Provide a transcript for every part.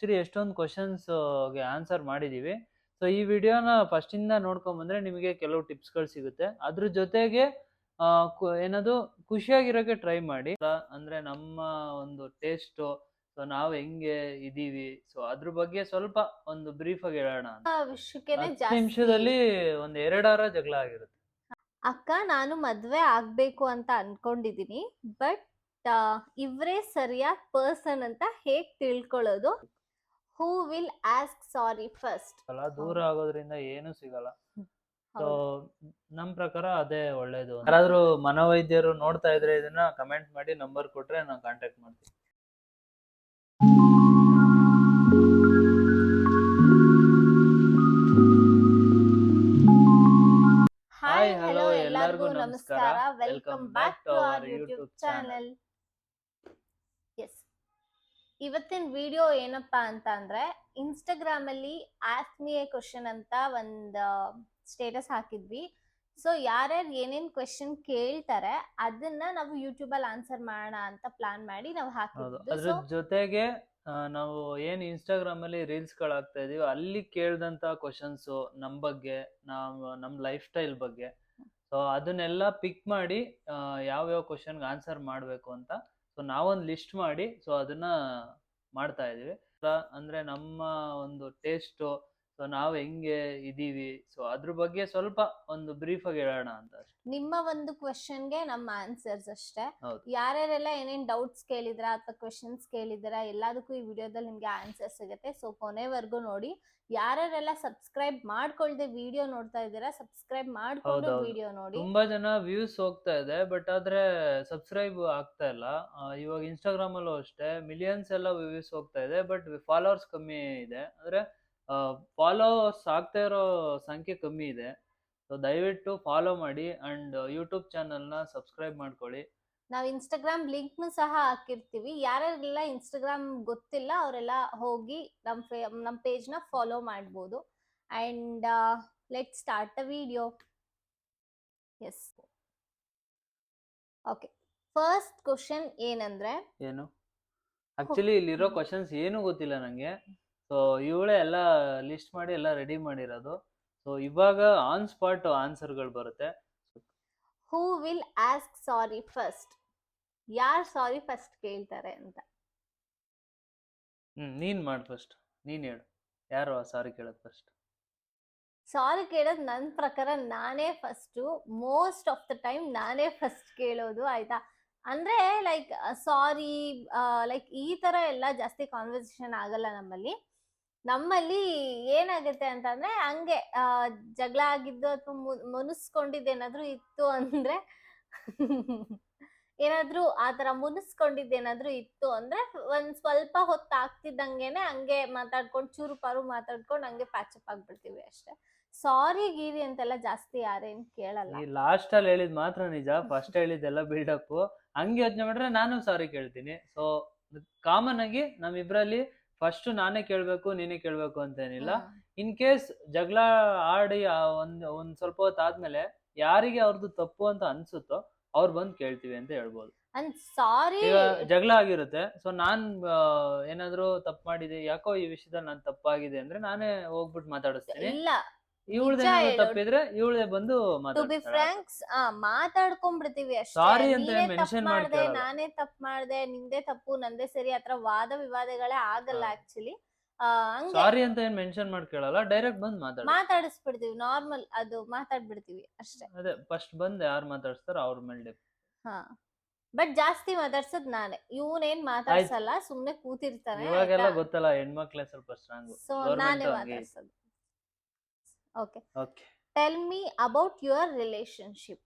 Actually ಎಷ್ಟೊಂದು ಕ್ವಶನ್ಸ್ಗೆ answer ಮಾಡಿದೀವಿ. So ಈ ವಿಡಿಯೋನ ಫಸ್ಟ್ ಇಂದ ನೋಡ್ಕೊಂಬಂದ್ರೆ ನಿಮಗೆ ಕೆಲವು ಟಿಪ್ಸ್ಗಳು ಸಿಗುತ್ತೆ. ಅದ್ರ ಜೊತೆಗೆ ಏನದು ಖುಷಿಯಾಗಿರೋಕೆ ಟ್ರೈ ಮಾಡಿ. ಅಂದ್ರೆ ನಮ್ಮ ಒಂದು ಟೇಸ್ಟು, ಸೊ ನಾವ್ ಹೆಂಗೆ ಇದೀವಿ, ಸೊ ಅದ್ರ ಬಗ್ಗೆ ಸ್ವಲ್ಪ ಒಂದು ಬ್ರೀಫ್ ಆಗಿ ಹೇಳೋಣ ಅಂತ. ವಿಷಯಕ್ಕೇನೆ 10 ಜಾಸ್ತಿ ನಿಮಿಷದಲ್ಲಿ ಒಂದ್ 2 ಜಗಳ ಆಗಿರುತ್ತೆ. ಅಕ್ಕ ನಾನು ಮದ್ವೆ ಆಗ್ಬೇಕು ಅಂತ ಅನ್ಕೊಂಡಿದೀನಿ, ಬಟ್ ಇವ್ರೇ ಸರಿಯಾದ ಪರ್ಸನ್ ಅಂತ ಹೇಗ್ ತಿಳ್ಕೊಳ್ಳೋದು? Who will ask sorry first? ಅಲ್ಲ, ದೂರ ಆಗೋದ್ರಿಂದ ಏನು ಸಿಗಲ್ಲ. ಸೊ ನಮ್ ಪ್ರಕಾರ ಅದೇ ಒಳ್ಳೇದು. ಯಾರಾದ್ರೂ ಮನೋವೈದ್ಯರು ನೋಡ್ತಾ ಇದ್ರೆ ಇದನ್ನ ಕಮೆಂಟ್ ಮಾಡಿ ನಂಬರ್ ಕೊಟ್ರೆ ನಾನು ಕಾಂಟ್ಯಾಕ್ಟ್ ಮಾಡ್ತೀನಿ. ಹಾಯ್ ಹಲೋ ಎಲ್ಲರಿಗೂ ನಮಸ್ಕಾರ. Welcome back to our YouTube channel. Yes, ಇವತ್ತಿನ ವಿಡಿಯೋ ಏನಪ್ಪಾ ಅಂತ ಅಂದ್ರೆ, ಇನ್ಸ್ಟಾಗ್ರಾಮ್ ಅಲ್ಲಿ ಆಸ್ಕ್ ಮಿ ಎ ಕ್ವಶನ್ ಅಂತ ಒಂದು ಸ್ಟೇಟಸ್ ಹಾಕಿದ್ವಿ. ಸೊ ಯಾರ್ಯಾರು ಏನೇನ್ ಕ್ವೆಶನ್ ಕೇಳ್ತಾರೆ ಅದನ್ನ ನಾವು ಯೂಟ್ಯೂಬ್ ಅಲ್ಲಿ ಆನ್ಸರ್ ಮಾಡೋಣ ಅಂತ ಪ್ಲಾನ್ ಮಾಡಿ ನಾವು ಹಾಕಿದ್ವಿ. ಅದ್ರ ಜೊತೆಗೆ ನಾವು ಏನ್ ಇನ್ಸ್ಟಾಗ್ರಾಮ್ ಅಲ್ಲಿ ರೀಲ್ಸ್ ಗಳಾಗ್ತಾ ಇದೀವಿ ಅಲ್ಲಿ ಕೇಳ್ದಂತ ಕ್ವಶನ್ಸ್ ನಮ್ ಬಗ್ಗೆ, ನಮ್ ಲೈಫ್ ಸ್ಟೈಲ್ ಬಗ್ಗೆ, ಸೊ ಅದನ್ನೆಲ್ಲ ಪಿಕ್ ಮಾಡಿ ಯಾವ್ಯಾವ ಕ್ವಶನ್ಗೆ ಆನ್ಸರ್ ಮಾಡ್ಬೇಕು ಅಂತ ಸೊ ನಾವೊಂದು ಲಿಸ್ಟ್ ಮಾಡಿ ಸೊ ಅದನ್ನ ಮಾಡ್ತಾ ಇದೀವಿ. ಅಂದ್ರೆ ನಮ್ಮ ಒಂದು ಟೇಸ್ಟ್, ಸೊ ನಾವ್ ಹೆಂಗೆ ಇದೀವಿ, ಸೊ ಅದ್ರ ಬಗ್ಗೆ ಸ್ವಲ್ಪ ಒಂದು ಬ್ರೀಫ್ ಆಗಿ ಹೇಳೋಣ ಅಂತ. ನಿಮ್ಮ ಒಂದು ಕ್ವೆಶನ್ಗೆ ನಮ್ಮ ಆನ್ಸರ್ಸ್ ಅಷ್ಟೇ. ಹೌದು. ಯಾರ್ಯಾರೆಲ್ಲ ಏನೇನ್ ಡೌಟ್ಸ್ ಕೇಳಿದ್ರ ಅಥವಾ ಕ್ವೆಶನ್ಸ್ ಕೇಳಿದ್ರ ಎಲ್ಲದಕ್ಕೂ ಈ ವಿಡಿಯೋದಲ್ಲಿ ನಿಮ್ಗೆ ಆನ್ಸರ್ ಸಿಗುತ್ತೆ. ಸೊ ಕೊನೆವರೆಗೂ ನೋಡಿ. ಯಾರ್ಯಾರೆಲ್ಲ ಸಬ್ಸ್ಕ್ರೈಬ್ ಮಾಡ್ಕೊಳ್ದೆ ವಿಡಿಯೋ ನೋಡ್ತಾ ಇದ್ದೀರಾ, ಸಬ್ಸ್ಕ್ರೈಬ್ ಮಾಡ್ಕೊಂಡು ವಿಡಿಯೋ ನೋಡಿ. ತುಂಬಾ ಜನ ವ್ಯೂಸ್ ಹೋಗ್ತಾ ಇದೆ, ಬಟ್ ಆದ್ರೆ ಸಬ್ಸ್ಕ್ರೈಬ್ ಆಗ್ತಾ ಇಲ್ಲ. ಇವಾಗ ಇನ್ಸ್ಟಾಗ್ರಾಮ್ ಅಲ್ಲೂ ಅಷ್ಟೇ ಮಿಲಿಯನ್ಸ್ ಎಲ್ಲ ವ್ಯೂಸ್ ಹೋಗ್ತಾ ಇದೆ, ಬಟ್ ಫಾಲೋವರ್ಸ್ ಕಮ್ಮಿ ಇದೆ. ಅಂದ್ರೆ ಫಾಲೋವರ್ಸ್ ಆಗ್ತಾ ಇರೋ ಸಂಖ್ಯೆ ಕಮ್ಮಿ ಇದೆ. ಸೊ ದಯವಿಟ್ಟು ಫಾಲೋ ಮಾಡಿ ಅಂಡ್ ಯೂಟ್ಯೂಬ್ ಚಾನಲ್ನ ಸಬ್ಸ್ಕ್ರೈಬ್ ಮಾಡ್ಕೊಳ್ಳಿ. ನಾವು ಇನ್ಸ್ಟಾಗ್ರಾಮ್ ಲಿಂಕ್ನು ಸಹ ಹಾಕಿರ್ತೀವಿ. ಯಾರೆಲ್ಲ ಇನ್ಸ್ಟಾಗ್ರಾಮ್ ಗೊತ್ತಿಲ್ಲ ಅವರೆಲ್ಲ ಹೋಗಿ ನಮ್ಮ ಪೇಜ್ನ ಫಾಲೋ ಮಾಡ್ಬೋದು. And let start the video. Yes, okay. First question ಏನಂದ್ರೆ, ಏನು ಆಕ್ಚುಲಿ ಇಲ್ಲಿರೋ ಕ್ವಶನ್ಸ್ ಏನು ಗೊತ್ತಿಲ್ಲ ನಂಗೆ. ಸೊ ಇವಳೇ ಎಲ್ಲ ಲಿಸ್ಟ್ ಮಾಡಿ ಎಲ್ಲ ರೆಡಿ ಮಾಡಿರೋದು. ಸೊ ಇವಾಗ ಆನ್ ಸ್ಪಾಟ್ ಆನ್ಸರ್ಗಳು ಬರುತ್ತೆ. Who will ask sorry first? ಯಾರು ಸಾರಿ ಫಸ್ಟ್ ಕೇಳ್ತಾರೆ ಅಂತ. ನೀನ್ ಮಾಡು ಫಸ್ಟ್, ನೀನ್ ಹೇಳು ಯಾರು ಸಾರಿ ಕೇಳೋದು ಫಸ್ಟ್. ಸಾರಿ ಕೇಳೋದು ನನ್ನ ಪ್ರಕಾರ ನಾನೇ first. Most of the time ನಾನೇ ಫಸ್ಟ್ ಕೇಳೋದು, ಆಯ್ತಾ? ಅಂದ್ರೆ ಲೈಕ್ ಸಾರಿ, ಲೈಕ್ ಈ ತರ ಎಲ್ಲ ಜಾಸ್ತಿ ಕಾನ್ವರ್ಸೇಷನ್ ಆಗಲ್ಲ ನಮ್ಮಲ್ಲಿ ಏನಾಗುತ್ತೆ ಅಂತಂದ್ರೆ, ಹಂಗೆ ಜಗಳ ಆಗಿದ್ದು ಅಥವಾ ಮುನಿಸ್ಕೊಂಡಿದ್ದೇನಾದ್ರೂ ಇತ್ತು ಅಂದ್ರೆ ಏನಾದ್ರೂ ಆತರ ಮುನಿಸ್ಕೊಂಡಿದ್ದೇನಾದ್ರೂ ಇತ್ತು ಅಂದ್ರೆ ಒಂದ್ ಸ್ವಲ್ಪ ಹೊತ್ತು ಆಗ್ತಿದ್ದಂಗೆನೆ ಹಂಗೆ ಮಾತಾಡ್ಕೊಂಡು ಚೂರು ಪಾರು ಮಾತಾಡ್ಕೊಂಡು ಹಂಗೆ ಪ್ಯಾಚಪ್ ಆಗ್ಬಿಡ್ತೀವಿ ಅಷ್ಟೇ. ಸಾರಿ ಗೀರಿ ಅಂತೆಲ್ಲ ಜಾಸ್ತಿ ಯಾರೇನ್ ಕೇಳಲ್ಲ. ಈ ಲಾಸ್ಟ್ ಅಲ್ಲಿ ಹೇಳಿದ್ ಮಾತ್ರ ನಿಜ, ಫಸ್ಟ್ ಹೇಳಿದ್ದೆಲ್ಲ ಬಿಲ್ಡಪ್. ಹಂಗೆ ಯೋಚನೆ ಮಾಡಿದ್ರೆ ನಾನು ಸಾರಿ ಕೇಳ್ತೀನಿ. ಸೊ ಕಾಮನ್ ಆಗಿ ನಮ್ಮಿಬ್ರಲ್ಲಿ ಫಸ್ಟ್ ನಾನೇ ಕೇಳ್ಬೇಕು ನೀನೇ ಕೇಳ್ಬೇಕು ಅಂತ ಏನಿಲ್ಲ. ಇನ್ ಕೇಸ್ ಜಗಳ ಆಡಿ ಒಂದ್ ಸ್ವಲ್ಪ ಹೊತ್ತು ಆದ್ಮೇಲೆ ಯಾರಿಗೆ ಅವ್ರದ್ದು ತಪ್ಪು ಅಂತ ಅನ್ಸುತ್ತೋ ಅವ್ರು ಬಂದ್ ಕೇಳ್ತೀವಿ ಅಂತ ಹೇಳ್ಬೋದು. ಸಾರಿ ಜಗಳ ಆಗಿರುತ್ತೆ, ಸೊ ನಾನ್ ಏನಾದ್ರು ತಪ್ಪು ಮಾಡಿದೆ, ಯಾಕೋ ಈ ವಿಷಯದಲ್ಲಿ ನಾನ್ ತಪ್ಪಾಗಿದೆ ಅಂದ್ರೆ ನಾನೇ ಹೋಗ್ಬಿಟ್ಟು ಮಾತಾಡಿಸ್ತೀನಿ. ಇಲ್ಲ, ಇವಳ್ದೆ ತಪ್ಪಿದ್ರೆ ಇವಳೇ ಬಂದು ಮಾತಾಡ್ಕೊಂಡ್ಬಿಡ್ತೀವಿ ಅಷ್ಟೇ. ಸಾರಿ ಅಂತ ಮೆನ್ಷನ್ ಮಾಡ್ದೆ, ನಾನೇ ತಪ್ಪು ಮಾಡ್ದೆ, ನಿಂದೇ ತಪ್ಪು ನಂದೇ ಸರಿ, ಆತರ ವಾದ ವಿವಾದಗಳೇ ಆಗಲ್ಲ ಆಕ್ಚುಲಿ. ಸಾರಿ ಅಂತ ಏನ್ ಮೆನ್ಷನ್ ಮಾಡಿ ಕೇಳಲ್ಲ, ಡೈರೆಕ್ಟ್ ಬಂದ್ ಮಾತಾಡಿಸ್ಬಿಡ್ತೀವಿ. ನಾರ್ಮಲ್ ಅದು ಮಾತಾಡ್ಬಿಡ್ತೀವಿ ಅಷ್ಟೇ. ಅದೇ ಫಸ್ಟ್ ಬಂದ್ ಯಾರು ಮಾತಾಡ್ಸ್ತಾರೋ ಅವ್ರ ಮೇಲೆ. ಬಟ್ ಜಾಸ್ತಿ ಮಾತಾಡ್ಸೋದ್ ನಾನೇ. ಇವನೇನ್ ಮಾತಾಡ್ಸಲ್ಲ, ಸುಮ್ನೆ ಕೂತಿರ್ತಾನೆ. ಇವಾಗೆಲ್ಲ ಗೊತ್ತಲ್ಲ, ಹೆಣ್ಮಕ್ಳೇ ಸ್ವಲ್ಪ ಸ್ಟ್ರಾಂಗ್. ಸೊ ನಾನೇ ಮಾತಾಡ್ಸೋದು. Okay, tell me about your relationship.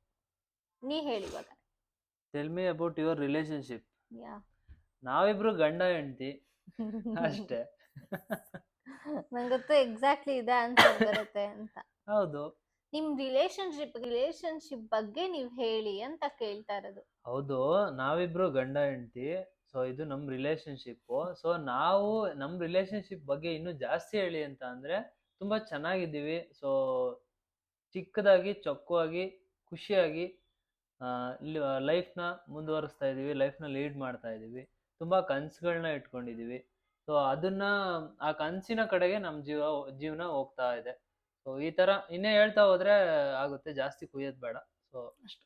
ನೀ ಹೇಳಿ ಇವಾಗ. Tell me about your relationship. ನಾವಿಬ್ರು ಗಂಡ ಹೆಂಡತಿ ಅಷ್ಟೇ. ನಂಗೊತ್ತು ಎಕ್ಸಾಕ್ಟ್ಲಿ ಇದೆ ಆನ್ಸರ್ ಬರುತ್ತೆ ಅಂತ. ಹೌದು, ನಿಮ್ ರಿಲೇಶನ್ಶಿಪ್ ಬಗ್ಗೆ ನೀವ್ ಹೇಳಿ ಅಂತ ಕೇಳ್ತಾ ಇರೋದು. ಹೌದು, ನಾವಿಬ್ರು ಗಂಡ ಹೆಂಡತಿ. ಸೊ ಇದು ನಮ್ ರಿಲೇಶನ್ಶಿಪ್. ಸೊ ನಾವು ನಮ್ ರಿಲೇಶನ್ಶಿಪ್ ಬಗ್ಗೆ ಇನ್ನೂ ಜಾಸ್ತಿ ಹೇಳಿ ಅಂತ ಅಂದ್ರೆ, ತುಂಬಾ ಚೆನ್ನಾಗಿದ್ದೀವಿ. ಸೊ ಚಿಕ್ಕದಾಗಿ ಚೊಕ್ಕವಾಗಿ ಖುಷಿಯಾಗಿ ಲೈಫ್ನ ಮುಂದುವರಿಸ್ತಾ ಇದೀವಿ, ಲೈಫ್ನ ಲೀಡ್ ಮಾಡ್ತಾ ಇದೀವಿ. ತುಂಬಾ ಕನ್ಸುಗಳನ್ನ ಇಟ್ಕೊಂಡಿದೀವಿ. ಸೊ ಅದನ್ನ ಆ ಕನ್ಸಿನ ಕಡೆಗೆ ನಮ್ ಜೀವನ ಹೋಗ್ತಾ ಇದೆ. ಸೊ ಈ ತರ ಇನ್ನೇ ಹೇಳ್ತಾ ಹೋದ್ರೆ ಆಗುತ್ತೆ, ಜಾಸ್ತಿ ಕುಯ್ಯೋದ್ ಬೇಡ. ಸೊ ಅಷ್ಟೇ.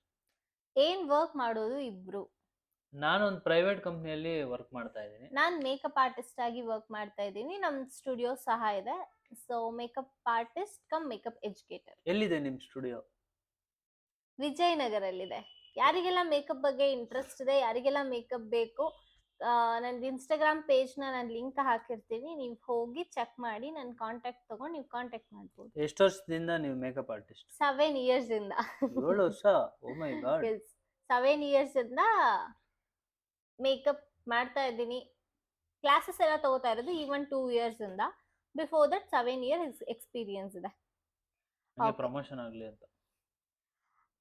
ಏನ್ ವರ್ಕ್ ಮಾಡೋದು ಇಬ್ರು? ನಾನೊಂದು ಪ್ರೈವೇಟ್ ಕಂಪ್ನಿಯಲ್ಲಿ ವರ್ಕ್ ಮಾಡ್ತಾ ಇದ್ದೀನಿ. ನಾನ್ ಮೇಕಪ್ ಆರ್ಟಿಸ್ಟ್ ಆಗಿ ವರ್ಕ್ ಮಾಡ್ತಾ ಇದ್ದೀನಿ. ನಮ್ ಸ್ಟುಡಿಯೋ ಸಹ ಇದೆ. So makeup artist come makeup educator. ಎಲ್ಲಿದೆ ನಿಮ್ ಸ್ಟುಡಿಯೋ? ವಿಜಯನಗರಲ್ಲಿದೆ. ಯಾರಿಗೆಲ್ಲ ಮೇಕಪ್ ಬಗ್ಗೆ ಇಂಟ್ರೆಸ್ಟ್ ಇದೆ, ಯಾರಿಗೆಲ್ಲ ಮೇಕಪ್ ಬೇಕು, ನಂದು ಇನ್ಸ್ಟಾಗ್ರಾಮ್ ಪೇಜ್ ನಾನು ಲಿಂಕ್ ಹಾಕಿರ್ತೀನಿ. ನೀವು ಹೋಗಿ ಚೆಕ್ ಮಾಡಿ ನನ್ನ ಕಾಂಟ್ಯಾಕ್ಟ್ ತಗೊಂಡು ನೀವು ಕಾಂಟ್ಯಾಕ್ಟ್ ಮಾಡ್ಬೋದು. ಎಷ್ಟು ವರ್ಷದಿಂದ ನೀವು ಮೇಕಪ್ ಆರ್ಟಿಸ್ಟ್? 7 years ಇಂದ. 7 ವರ್ಷ? ಓ ಮೈ ಗಾಡ್. 7 years ಇಂದ ಮೇಕಪ್ ಮಾಡ್ತಾ ಇದ್ದೀನಿ. ಕ್ಲಾಸಸ್ ಎಲ್ಲ ತಗೋತಾ ಇರೋದು ಈವನ್ 2 years ಇಂದ. ಬಿಫೋರ್ ದಟ್ 7 years ಎಕ್ಸ್ಪೀರಿಯನ್ಸ್ ಇದೆ. ಪ್ರಮೋಷನ್ ಆಗ್ಲಿ ಅಂತ.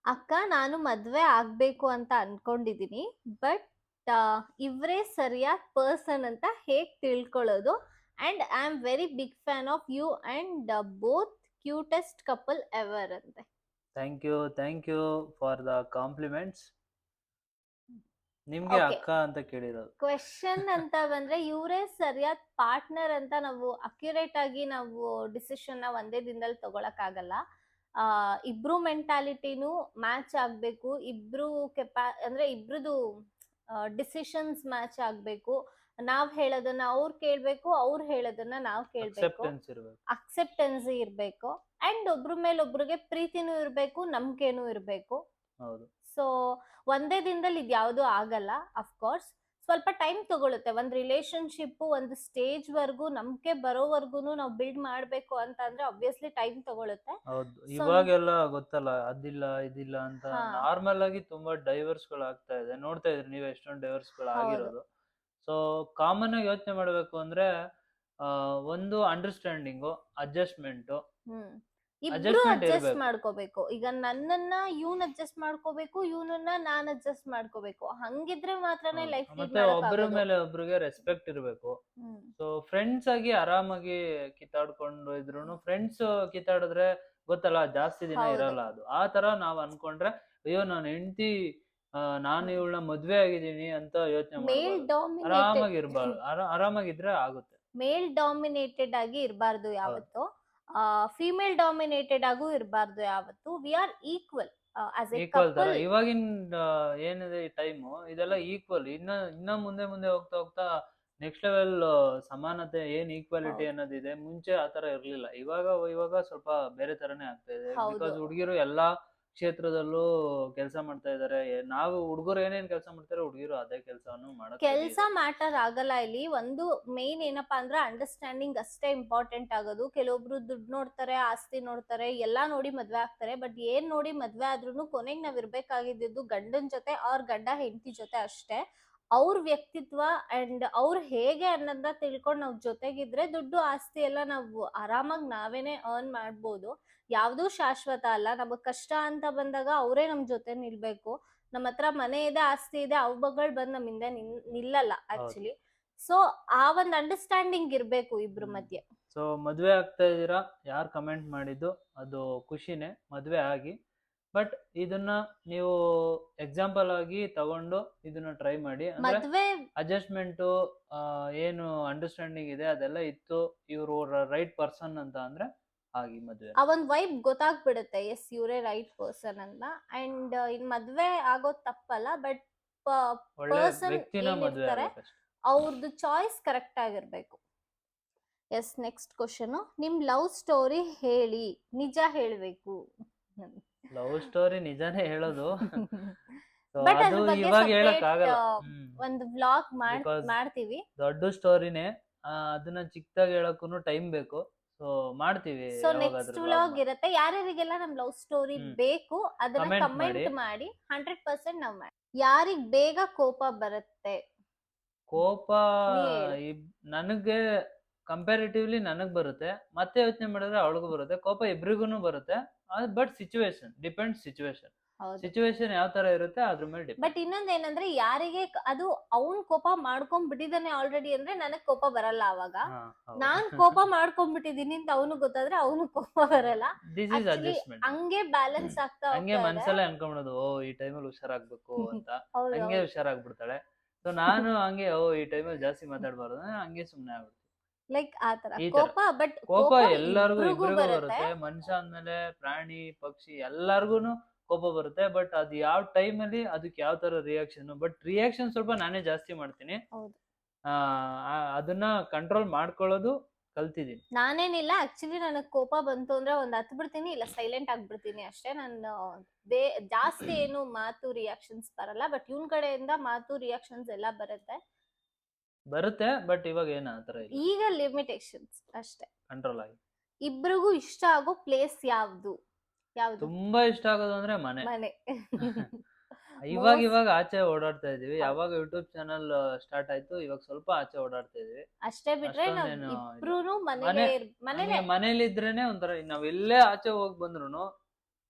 ಅಕ್ಕ, ನಾನು ಮದ್ವೆ ಆಗ್ಬೇಕು ಅಂತ ಅನ್ಕೊಂಡಿದೀನಿ, ಬಟ್ ಇವ್ರೇ ಸರಿಯಾದ ಪರ್ಸನ್ ಅಂತ ಹೇಗ್ ತಿಳ್ಕೊಳ್ಳೋದು? And I am very big fan of you and both cutest couple ever ಅಂತೆ. Thank you for the compliments. ನಿಮ್ಗೆ ಅಕ್ಕ ಅಂತ ಕೇಳಿರೋದು. ಕ್ವೆಶನ್ ಅಂತ ಬಂದ್ರೆ ಇವ್ರೇ ಸರಿಯಾದ ಪಾರ್ಟ್ನರ್ ಅಂತ ನಾವು ಅಕ್ಯುರೇಟ್ ಆಗಿ ನಾವು ಡಿಸಿಷನ್ ನ ಒಂದೇ ದಿನದಲ್ಲಿ ತಗೊಳಕ್ ಆಗಲ್ಲ. ಇಬ್ರು ಮೆಂಟಾಲಿಟಿನೂ ಮ್ಯಾಚ್ ಆಗ್ಬೇಕು. ಇಬ್ರು ಅಂದ್ರೆ ಇಬ್ರದು ಡಿಸಿಷನ್ಸ್ ಮ್ಯಾಚ್ ಆಗ್ಬೇಕು. ನಾವ್ ಹೇಳೋದನ್ನ ಅವ್ರು ಕೇಳ್ಬೇಕು, ಅವ್ರು ಹೇಳೋದನ್ನ ನಾವ್ ಕೇಳ್ಬೇಕು. ಅಕ್ಸೆಪ್ಟೆನ್ಸಿ ಇರ್ಬೇಕು. ಅಂಡ್ ಒಬ್ರ ಮೇಲೆ ಒಬ್ರಿಗೆ ಪ್ರೀತಿನೂ ಇರ್ಬೇಕು, ನಂಬಿಕೆನೂ ಇರ್ಬೇಕು. ಸೊ ಒಂದೇ ದಿನದಲ್ಲಿ ಇದು ಯಾವ್ದು ಆಗಲ್ಲ. ಅಫ್ಕೋರ್ಸ್ ಸ್ವಲ್ಪ ಟೈಮ್ ತಗೊಳುತ್ತೆ. ಒಂದ್ ರಿಲೇಶನ್ಶಿಪ್ ಒಂದು ಸ್ಟೇಜ್ ವರ್ಗು ನಂಬಿಕೆ ಬರೋವರ್ಗುನು ನಾವು ಬಿಲ್ಡ್ ಮಾಡ್ಬೇಕು ಅಂತ ಅಂದ್ರೆ ಆಬ್ವಿಯಸ್ಲಿ ಟೈಮ್ ತಗೊಳುತ್ತೆ. ಹೌದು, ಇವಾಗೆಲ್ಲ ಗೊತ್ತಲ್ಲ, ಅದಿಲ್ಲ ಇದಿಲ್ಲ ಅಂತ ನಾರ್ಮಲ್ ಆಗಿ ತುಂಬಾ ಡೈವರ್ಸ್ ಗಳು ಆಗ್ತಾ ಇದೆ. ನೋಡ್ತಾ ಇದ್ರಿ ನೀವು ಎಷ್ಟೊಂದು ಡೈವರ್ಸ್ ಗಳು ಆಗಿರೋದು. ಸೊ ಕಾಮನ್ ಆಗಿ ಯೋಚನೆ ಮಾಡ್ಬೇಕು ಅಂದ್ರೆ ಒಂದು ಅಂಡರ್ಸ್ಟ್ಯಾಂಡಿಂಗು, ಅಡ್ಜಸ್ಟ್ಮೆಂಟ್. ಇಬ್ರು ಅಡ್ಜಸ್ಟ್ ಮಾಡ್ಕೋಬೇಕು. ಈಗ ನನ್ನನ್ನ ಇವ್ನ ಅಡ್ಜಸ್ಟ್ ಮಾಡ್ಕೋಬೇಕು, ಇವ್ನನ್ನ ನಾನ್ ಅಡ್ಜಸ್ಟ್ ಮಾಡ್ಕೋಬೇಕು. ಹಂಗಿದ್ರೆ ಮಾತ್ರನೇ ಲೈಫ್ ಮತ್ತೆ ಒಬ್ಬರ ಮೇಲೆ ಒಬ್ರಿಗೆ ರೆಸ್ಪೆಕ್ಟ್ ಇರ್ಬೇಕು. ಸೊ ಫ್ರೆಂಡ್ಸ್ ಆಗಿ ಆರಾಮಾಗಿ ಕಿತ್ತಾಡ್ಕೊಂಡು ಇದ್ರು, ಫ್ರೆಂಡ್ಸ್ ಕಿತ್ತಾಡಿದ್ರೆ ಗೊತ್ತಲ್ಲ ಜಾಸ್ತಿ ದಿನ ಇರಲ್ಲ ಅದು. ಆ ತರ ನಾವ್ ಅನ್ಕೊಂಡ್ರೆ ಅಯ್ಯೋ ನಾನು ಹೆಂಡತಿ, ನಾನು ಇವಳನ್ನ ಮದ್ವೆ ಆಗಿದ್ದೀನಿ ಅಂತ ಯೋಚನೆ ಮಾಡ್ಬಾರ್ದು. ಆರಾಮಾಗಿದ್ರೆ ಆಗುತ್ತೆ. ಮೇಲ್ ಡಾಮಿನೇಟೆಡ್ ಆಗಿ ಇರಬಾರ್ದು ಯಾವತ್ತು, ಫಿಮೇಲ್ ಡಾಮಿನೇಟೆಡ್ ಆಗು ಇರಬಾರ್ದು ಯಾವತ್ತು. We are equal as A couple. ಇವಾಗಿನ ಏನಿದೆ ಟೈಮು, ಇದೆಲ್ಲ ಈಕ್ವಲ್. ಇನ್ನ ಮುಂದೆ ಹೋಗ್ತಾ ನೆಕ್ಸ್ಟ್ ಲೆವೆಲ್ ಸಮಾನತೆ, ಏನ್ ಈಕ್ವಾಲಿಟಿ ಅನ್ನೋದಿದೆ. ಮುಂಚೆ ಆತರ ಇರ್ಲಿಲ್ಲ. ಇವಾಗ ಸ್ವಲ್ಪ ಬೇರೆ ತರನೇ ಆಗ್ತಾ ಇದೆ. ಬಿಕಾಸ್ ಹುಡುಗಿರು ಎಲ್ಲಾ ಕ್ಷೇತ್ರದಲ್ಲೂ ಕೆಲಸ ಮಾಡ್ತಾ ಇದಾರೆ. ನಾವು ಹುಡುಗರು ಏನೇನ್ ಕೆಲಸ ಮಾಡ್ತಾರೆ, ಹುಡುಗಿರು ಅದೇ ಕೆಲಸವನ್ನು ಮಾಡಕ್ಕೆ. ಕೆಲಸ ಮ್ಯಾಟರ್ ಆಗಲ್ಲ ಇಲ್ಲಿ. ಒಂದು ಮೇನ್ ಏನಪ್ಪಾ ಅಂದ್ರೆ ಅಂಡರ್ಸ್ಟ್ಯಾಂಡಿಂಗ್ ಅಷ್ಟೇ ಇಂಪಾರ್ಟೆಂಟ್ ಆಗೋದು. ಕೆಲವೊಬ್ರು ದುಡ್ಡು ನೋಡ್ತಾರೆ, ಆಸ್ತಿ ನೋಡ್ತಾರೆ, ಎಲ್ಲಾ ನೋಡಿ ಮದ್ವೆ ಆಗ್ತಾರೆ. ಬಟ್ ಏನ್ ನೋಡಿ ಮದ್ವೆ ಆದ್ರೂ ಕೊನೆಗೆ ನಾವ್ ಇರ್ಬೇಕಾಗಿದ್ದು ಗಂಡನ್ ಜೊತೆ ಅವ್ರ ಗಂಡ ಹೆಂಡತಿ ಜೊತೆ ಅಷ್ಟೇ. ಅವ್ರ ವ್ಯಕ್ತಿತ್ವ ಅಂಡ್ ಅವ್ರು ಹೇಗೆ ಅನ್ನೋದನ್ನ ತಿಳ್ಕೊಂಡು ನಾವ್ ಜೊತೆಗಿದ್ರೆ ದುಡ್ಡು ಆಸ್ತಿ ಎಲ್ಲ ನಾವು ಆರಾಮಾಗಿ ನಾವೇನೆ ಅರ್ನ್ ಮಾಡ್ಬೋದು. ಯಾವ್ದು ಶಾಶ್ವತ ಅಲ್ಲ. ನಮಗ್ ಕಷ್ಟ ಅಂತ ಬಂದಾಗ ಅವರೇ ನಮ್ ಜೊತೆ ನಿಲ್ಬೇಕು. ನಮ್ಮ ಹತ್ರ ಮನೆ ಇದೆ, ಆಸ್ತಿ ಇದೆ, ಅವುಗಳು ಬಂದ್ ನಮ್ ಹಿಂದೆ ನಿಲ್ಲಲ್ಲ ಆಕ್ಚುಲಿ. ಸೊ ಆ ಒಂದ್ ಅಂಡರ್ಸ್ಟ್ಯಾಂಡಿಂಗ್ ಇರ್ಬೇಕು ಇಬ್ರು ಮಧ್ಯೆ. ಸೊ ಮದ್ವೆ ಆಗ್ತಾ ಇದೀರಾ, ಯಾರು ಕಮೆಂಟ್ ಮಾಡಿದ್ದು ಅದು ಖುಷಿನೇ, ಮದ್ವೆ ಆಗಿ. ಬಟ್ ಇದನ್ನ ನೀವು ಎಕ್ಸಾಂಪಲ್ ಆಗಿ ತಗೊಂಡು ಇದನ್ನ ಟ್ರೈ ಮಾಡಿ. ಅಂದ್ರೆ ಅಡ್ಜಸ್ಟ್ಮೆಂಟ್ ಏನು ಅಂಡರ್ಸ್ಟ್ಯಾಂಡಿಂಗ್ ಇದೆ ಅದೆಲ್ಲ ಇತ್ತು, ಇವ್ರು ರೈಟ್ ಪರ್ಸನ್ ಅಂತ ಅಂದ್ರೆ ಆಗಿ ಮದ್ವೆ. ಆ ಒಂದ್ ವೈಬ್ ಗೊತ್ತಾಗ್ಬಿಡುತ್ತೆ, ಎಸ್ ಇವರೇ ರೈಟ್ ಪರ್ಸನ್ ಅಂತ. ಅಂಡ್ ಇನ್ ಮದ್ವೆ ಆಗೋದ್ ತಪ್ಪಲ್ಲ, ಬಟ್ ಪರ್ಸನ್ ಏನಿರ್ತಾರೆ ಅವ್ರದ್ದು ಚಾಯ್ಸ್ ಕರೆಕ್ಟ್ ಆಗಿರ್ಬೇಕು. Yes, next question. ನಿಮ್ ಲವ್ ಸ್ಟೋರಿ ಹೇಳಿ, ನಿಜ ಹೇಳ್ಬೇಕು. ಲವ್ ಸ್ಟೋರಿ ನಿಜಾನೇ ಹೇಳೋದು, ಬಟ್ ಅದ್ರ ಬಗ್ಗೆ ಒಂದು ವ್ಲಾಗ್ ಮಾಡ್ತೀವಿ. ದೊಡ್ಡ ಸ್ಟೋರಿನೇ, ಅದನ್ನ ಚಿಕ್ಕದಾಗಿ ಹೇಳಕ್ಕೂ ಟೈಮ್ ಬೇಕು. ಸೊ ಮಾಡ್ತೀವಿ. ಸೊ ನೆಕ್ಸ್ಟ್ ವ್ಲಾಗ್ ಇರುತ್ತೆ. ಯಾರ್ಯಾರಿಗೆಲ್ಲ ನಮ್ ಲವ್ ಸ್ಟೋರಿ ಬೇಕು ಅದನ್ನ ಕಮೆಂಟ್ ಮಾಡಿ. 100% ನಾವ್ ಮಾಡಿ. ಯಾರಿಗ್ ಬೇಗ ಕೋಪ ಬರುತ್ತೆ? ಕೋಪ ನನಗೆ ಕಂಪ್ಯಾರಿಟಿವ್ಲಿ ನನಗ್ ಬರುತ್ತೆ. ಮತ್ತೆ ಯೋಚನೆ ಮಾಡಿದ್ರೆ ಅವಳಿಗೂ ಬರುತ್ತೆ. ಕೋಪ ಇಬ್ರಿಗೂ ಬರುತ್ತೆ. But situation depends. ಸಿಚುವೇಶನ್ ಯಾವ ತರ ಇರುತ್ತೆ ಅದ್ರ ಮೇಲೆ ಡಿಪೆಂಡ್. ಬಟ್ ಇನ್ನೊಂದ್ ಏನಂದ್ರೆ, ಯಾರಿಗೆ ಅದು ಅವ್ನ್ ಕೋಪ ಮಾಡ್ಕೊಂಡ್ಬಿಟ್ಟಿದಾನೆ ಆಲ್ರೆಡಿ ಅಂದ್ರೆ ನನಗ್ ಕೋಪ ಬರಲ್ಲ. ಅವಾಗ ನಾನ್ ಕೋಪ ಮಾಡ್ಕೊಂಡ್ಬಿಟ್ಟಿದೀನಿ ಅಂತ ಅವನು ಗೊತ್ತಾದ್ರೆ ಅವನು ಕೋಪ ಬರಲ್ಲ. ಹಂಗೆ ಬ್ಯಾಲೆನ್ಸ್ ಆಗ್ತಾ ಹಂಗೆ ಮನ್ಸಲ್ಲೇ ಅನ್ಕೊಂಡ್ಬಿಡೋದು, ಓ ಈ ಟೈಮಲ್ಲಿ ಹುಷಾರಾಗ್ಬೇಕು ಅಂತ. ಹಂಗೆ ಹುಷಾರಾಗ್ಬಿಡ್ತಾಳೆ. ಸೊ ನಾನು ಹಂಗೆ ಈ ಟೈಮಲ್ಲಿ ಜಾಸ್ತಿ ಮಾತಾಡ್ಬಾರ್ದು ಹಂಗೆ ಸುಮ್ನೆ ಆಗ್ಬಿಡ್ತೀನಿ. ಲೈಕ್ ಆತರ ಈ ತರ ಕೋಪ, ಬಟ್ ಕೋಪ ಕೋಪ ಎಲ್ಲಾರ್ಗು ಇಬ್ರಿಗೂ ಇಬ್ರಿಗೂ ಬರುತ್ತೆ. ಬರುತ್ತೆ. ಮನುಷ್ಯ ಅಂದ್ಮೇಲೆ ಪ್ರಾಣಿ ಪಕ್ಷಿ ಎಲ್ಲಾರ್ಗುನು ಕೋಪ ಬರುತ್ತೆ. ಬಟ್ ಅದ್ ಯಾವ ಟೈಮ್ ಅಲ್ಲಿ ಅದಕ್ಕೆ ಯಾವ ತರ ರಿಯಾಕ್ಷನ್, ಬಟ್ ರಿಯಾಕ್ಷನ್ ಸ್ವಲ್ಪ ನಾನೇ ಜಾಸ್ತಿ ಮಾಡ್ತೀನಿ. ಹೌದು. ಅದನ್ನ ಕಂಟ್ರೋಲ್ ಮಾಡ್ಕೊಳ್ಳೋದು ಕಲ್ತಿದೀನಿ. ನಾನೇನಿಲ್ಲ, ಆಕ್ಚುಲಿ ನನಗ್ ಕೋಪ ಬಂತು ಅಂದ್ರೆ ಒಂದ್ ಹತ್ ಬಿಡ್ತೀನಿ, ಇಲ್ಲ ಸೈಲೆಂಟ್ ಆಗ್ಬಿಡ್ತೀನಿ ಅಷ್ಟೇ. ನಾನು ಜಾಸ್ತಿ ಏನು ಮಾತು ರಿಯಾಕ್ಷನ್ಸ್ ಬರಲ್ಲ, ಬಟ್ ಇವನ್ ಕಡೆಯಿಂದ ಮಾತು ರಿಯಾಕ್ಷನ್ಸ್ ಎಲ್ಲ ಬರುತ್ತೆ. ಬಟ್ ಇವಾಗ ಏನ ಆತರ ಇಲ್ಲ, ಈಗ ಲಿಮಿಟೇಷನ್ಸ್ ಅಷ್ಟೇ. ಕಂಟ್ರೋಲ್ ಆಗಿ. ಇಬ್ರಿಗೂ ಇಷ್ಟ ಆಗೋ ಪ್ಲೇಸ್ ಯಾವ್ದು? ತುಂಬಾ ಇಷ್ಟ ಆಗೋದು ಅಂದ್ರೆ ಮನೆ. ಮನೆ. ಇವಾಗ ಆಚೆ ಓಡಾಡ್ತಾ ಇದೀವಿ. ಯಾವಾಗ ಯೂಟ್ಯೂಬ್ ಚಾನಲ್ ಸ್ಟಾರ್ಟ್ ಆಯ್ತು, ಇವಾಗ ಸ್ವಲ್ಪ ಆಚೆ ಓಡಾಡ್ತಾ ಇದೀವಿ ಅಷ್ಟೇ ಬಿಟ್ರೆ ಅಷ್ಟೊಂದೇನು ಇಬ್ರು ಮನೇಲಿ ಇದ್ರೇನೆ ಒಂಥರ. ನಾವ್ ಎಲ್ಲೇ ಆಚೆ ಹೋಗ್ ಬಂದ್ರು,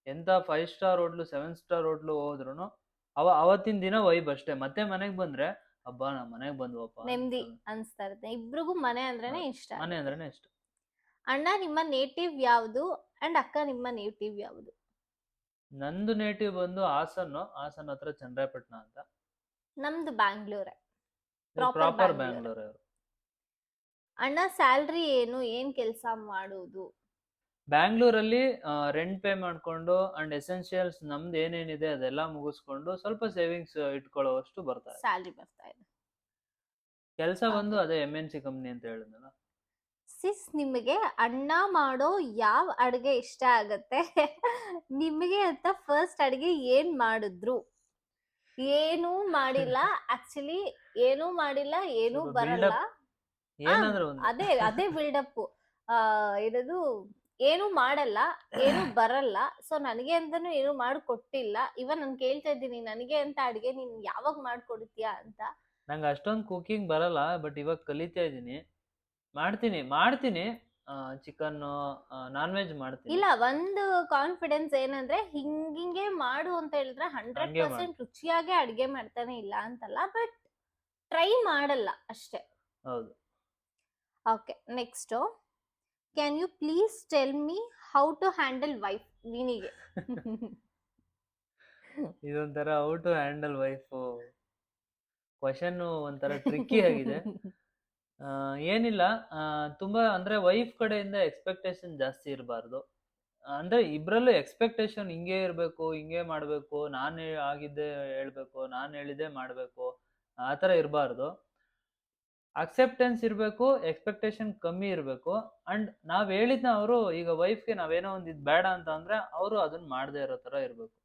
ಎಂತ 5 ಸ್ಟಾರ್ ಹೋಟ್ಲು 7 ಸ್ಟಾರ್ ಹೋಟ್ಲು ಹೋದ್ರು ಅವತ್ತಿನ ದಿನ ವೈಬ್ ಅಷ್ಟೇ. ಮತ್ತೆ ಮನೆಗ್ ಬಂದ್ರೆ ಹಬ್ಬ ನಾ ಮನೆಗ್ ಬಂದ್ವಪ್ಪ ನೆಮ್ಮದಿ ಅನ್ಸ್ತಾ ಇರುತ್ತೆ. ಇಬ್ರಿಗೂ ಮನೆ ಅಂದ್ರೇನೆ ಇಷ್ಟ. ಮನೆ ಅಂದ್ರೇನೆ ಇಷ್ಟ. ಅಣ್ಣ ನಿಮ್ಮ ನೇಟಿವ್ ಯಾವ್ದು ಅಂಡ್ ಅಕ್ಕ ನಿಮ್ಮ ನೇಟಿವ್ ಯಾವ್ದು? ನಂದು ನೇಟಿವ್ ಬಂದು ಹಾಸನ್ ಹತ್ರ ಚಂದ್ರಾಯಪಟ್ಟಣ ಅಂತ. ನಮ್ದು ಬ್ಯಾಂಗ್ಳೂರ್. ಪ್ರಾಪರ್ ಬ್ಯಾಂಗ್ಳೂರ್. ಅಣ್ಣ ಸ್ಯಾಲ್ರಿ ಏನು, ಏನ್ ಕೆಲ್ಸ ಮಾಡೋದು? ಬ್ಯಾಂಗ್ಳೂರಲ್ಲಿ ರೆಂಟ್ ಪೇ ಮಾಡ್ಕೊಂಡು ಅಂಡ್ ಎಸೆನ್ಷಿಯಲ್ಸ್ ನಮ್ದು ಏನೇನಿದೆ ಅದೆಲ್ಲ ಮುಗಿಸ್ಕೊಂಡು ಸ್ವಲ್ಪ ಸೇವಿಂಗ್ಸ್ ಇಟ್ಕೊಳ್ಳೋವಷ್ಟು ಬರ್ತಾರೆ. ಸ್ಯಾಲ್ರಿ ಬರ್ತಾ ಇದೆ. ಕೆಲಸ ಬಂದು ಅದೇ MNC ಕಂಪ್ನಿ ಅಂತ ಹೇಳಿದ್ನಲ್ಲ. ಸಿಸ್, ನಿಮಗೆ ಅಣ್ಣ ಮಾಡೋ ಯಾವ ಅಡ್ಗೆ ಇಷ್ಟ ಆಗತ್ತೆ? ನಿಮಗೆ ಅಂತ ಫಸ್ಟ್ ಅಡ್ಗೆ ಏನ್ ಮಾಡಿದ್ರು? ಏನೂ ಮಾಡಿಲ್ಲ, ಆಕ್ಚುಲಿ ಏನೂ ಮಾಡಿಲ್ಲ, ಏನೂ ಬರಲ್ಲ. ಅದೇ ಬಿಲ್ಡಪ್. ಏನದು, ಏನು ಮಾಡಲ್ಲ, ಏನು ಬರಲ್ಲ. ಸೊ ನನಗೆ ಅಂತಾನು ಏನು ಮಾಡ್ಕೊಟ್ಟಿಲ್ಲ. ಇವನ್ ನಾನು ಕೇಳ್ತಾ ಇದ್ದೀನಿ, ನನಗೆ ಅಂತ ಅಡ್ಗೆ ನೀನ್ ಯಾವಾಗ ಮಾಡ್ಕೊಡ್ತೀಯಾ ಅಂತ. ನಂಗೆ ಅಷ್ಟೊಂದು ಕುಕಿಂಗ್ ಬರಲ್ಲ, ಬಟ್ ಇವಾಗ ಕಲಿತಾ ಇದೀನಿ. ಮಾಡ್ತೀನಿ ಚಿಕನ್, ನಾನ್ ವೆಜ್ ಮಾಡ್ತೀನಿ. ಇಲ್ಲ, ಒಂದು ಕಾನ್ಫಿಡೆನ್ಸ್ ಏನಂದ್ರೆ ಹಿಂಗೆ ಮಾಡು ಅಂತ ಹೇಳಿದ್ರೆ 100% ರುಚಿಯಾಗಿ ಅಡ್ಗೆ ಮಾಡ್ತಾನೆ, ಇಲ್ಲ ಅಂತಲ್ಲ, ಬಟ್ ಟ್ರೈ ಮಾಡಲ್ಲ ಅಷ್ಟೇ. ಹೌದು. Okay, next, can you please tell me how to handle wife? ನಿನಗೆ ಇದೊಂಥರ how to handle wife question ಒಂಥರ ಟ್ರಿಕ್ಕಿ ಆಗಿದೆ. ಏನಿಲ್ಲ, ತುಂಬಾ ಅಂದ್ರೆ ವೈಫ್ ಕಡೆಯಿಂದ ಎಕ್ಸ್ಪೆಕ್ಟೇಷನ್ ಜಾಸ್ತಿ ಇರಬಾರ್ದು. ಅಂದ್ರೆ ಇಬ್ರಲ್ಲೂ ಎಕ್ಸ್ಪೆಕ್ಟೇಷನ್ ಹಿಂಗೆ ಇರ್ಬೇಕು, ಹಿಂಗೆ ಮಾಡ್ಬೇಕು, ನಾನು ಆಗಿದ್ದೆ ಹೇಳ್ಬೇಕು, ನಾನು ಹೇಳಿದ್ದೆ ಮಾಡ್ಬೇಕು, ಆತರ ಇರಬಾರ್ದು. ಅಕ್ಸೆಪ್ಟೆನ್ಸ್ ಇರಬೇಕು, ಎಕ್ಸ್ಪೆಕ್ಟೇಷನ್ ಕಮ್ಮಿ ಇರಬೇಕು. ಅಂಡ್ ನಾವ್ ಹೇಳಿದ್ನ ಅವರು, ಈಗ ವೈಫ್ಗೆ ನಾವೇನೋ ಒಂದ್ ಇದ್ ಬೇಡ ಅಂತ ಅಂದ್ರೆ ಅವರು ಅದನ್ನ ಮಾಡದೇ ಇರೋ ತರ ಇರ್ಬೇಕು.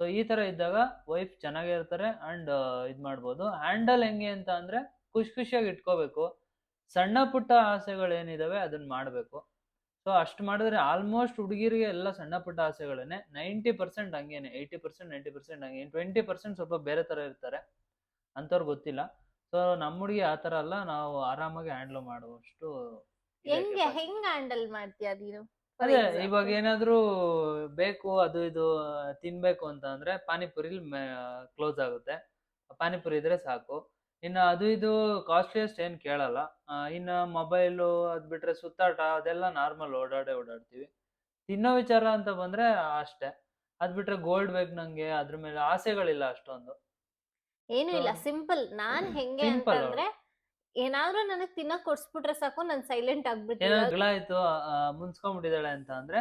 ಸೊ ಈ ತರ ಇದ್ದಾಗ ವೈಫ್ ಚೆನ್ನಾಗೇ ಇರ್ತಾರೆ ಅಂಡ್ ಇದ್ ಮಾಡ್ಬೋದು. ಹ್ಯಾಂಡಲ್ ಹೆಂಗೆ ಅಂತ ಅಂದ್ರೆ ಖುಷಿಯಾಗಿ ಇಟ್ಕೋಬೇಕು. ಸಣ್ಣ ಪುಟ್ಟ ಆಸೆಗಳೇನಿದಾವೆ ಅದನ್ನ ಮಾಡ್ಬೇಕು. ಸೊ ಅಷ್ಟು ಮಾಡಿದ್ರೆ ಆಲ್ಮೋಸ್ಟ್ ಹುಡುಗಿರಿಗೆ ಎಲ್ಲ ಸಣ್ಣ ಪುಟ್ಟ ಆಸೆಗಳೇನೆ. 90% ಹಂಗೇನೆ, 80% 90% ಹಂಗೆ. 20% ಸ್ವಲ್ಪ ಬೇರೆ ತರ ಇರ್ತಾರೆ, ಅಂತವ್ರು ಗೊತ್ತಿಲ್ಲ. ಸೊ ನಮ್ಮ ಹುಡುಗಿ ಆತರ ಅಲ್ಲ, ನಾವು ಆರಾಮಾಗಿ ಹ್ಯಾಂಡಲ್ ಮಾಡುವಷ್ಟು. ಹೆಂಗ್ ಹ್ಯಾಂಡಲ್ ಮಾಡ್ತೀಯ ನೀನು? ಅದೇ ಇವಾಗ ಏನಾದ್ರು ಬೇಕು ಅದು ಇದು ತಿನ್ಬೇಕು ಅಂತ ಅಂದ್ರೆ ಪಾನಿಪುರಿ ಕ್ಲೋಸ್ ಆಗುತ್ತೆ. ಪಾನಿಪುರಿ ಇದ್ರೆ ಸಾಕು. ಇನ್ನ ಅದು ಇದು ಕಾಸ್ಟ್ಲಿಯಸ್ಟ್ ಏನ್ ಕೇಳಲ್ಲ. ಇನ್ನ ಮೊಬೈಲು ಅದ್ ಬಿಟ್ರೆ ಸುತ್ತಾಟ ಅದೆಲ್ಲ ನಾರ್ಮಲ್ ಓಡಾಡ್ತೀವಿ. ತಿನ್ನೋ ವಿಚಾರ ಅಂತ ಬಂದ್ರೆ ಅಷ್ಟೇ. ಅದ್ ಬಿಟ್ರೆ ಗೋಲ್ಡ್ ಬೇಕು ನಂಗೆ, ಅದ್ರ ಮೇಲೆ ಆಸೆಗಳಿಲ್ಲ ಅಷ್ಟೊಂದು. ಏನು ಇಲ್ಲ, ಸಿಂಪಲ್. ನಾನ್ ಹೆಂಗೆ ಅಂತಂದ್ರೆ ಏನಾದ್ರೂ ನನಗ್ ತಿನ್ನಕ್ ಕೊಡ್ಸ್ಬಿಟ್ರೆ ಸಾಕು, ನಾನ್ ಸೈಲೆಂಟ್ ಆಗ್ಬಿಡ್ತೀನಿ. ಆಯ್ತು ಮುನ್ಸ್ಕೊಂಡ್ಬಿಟ್ಟಿದ್ದಾಳೆ ಅಂತ ಅಂದ್ರೆ,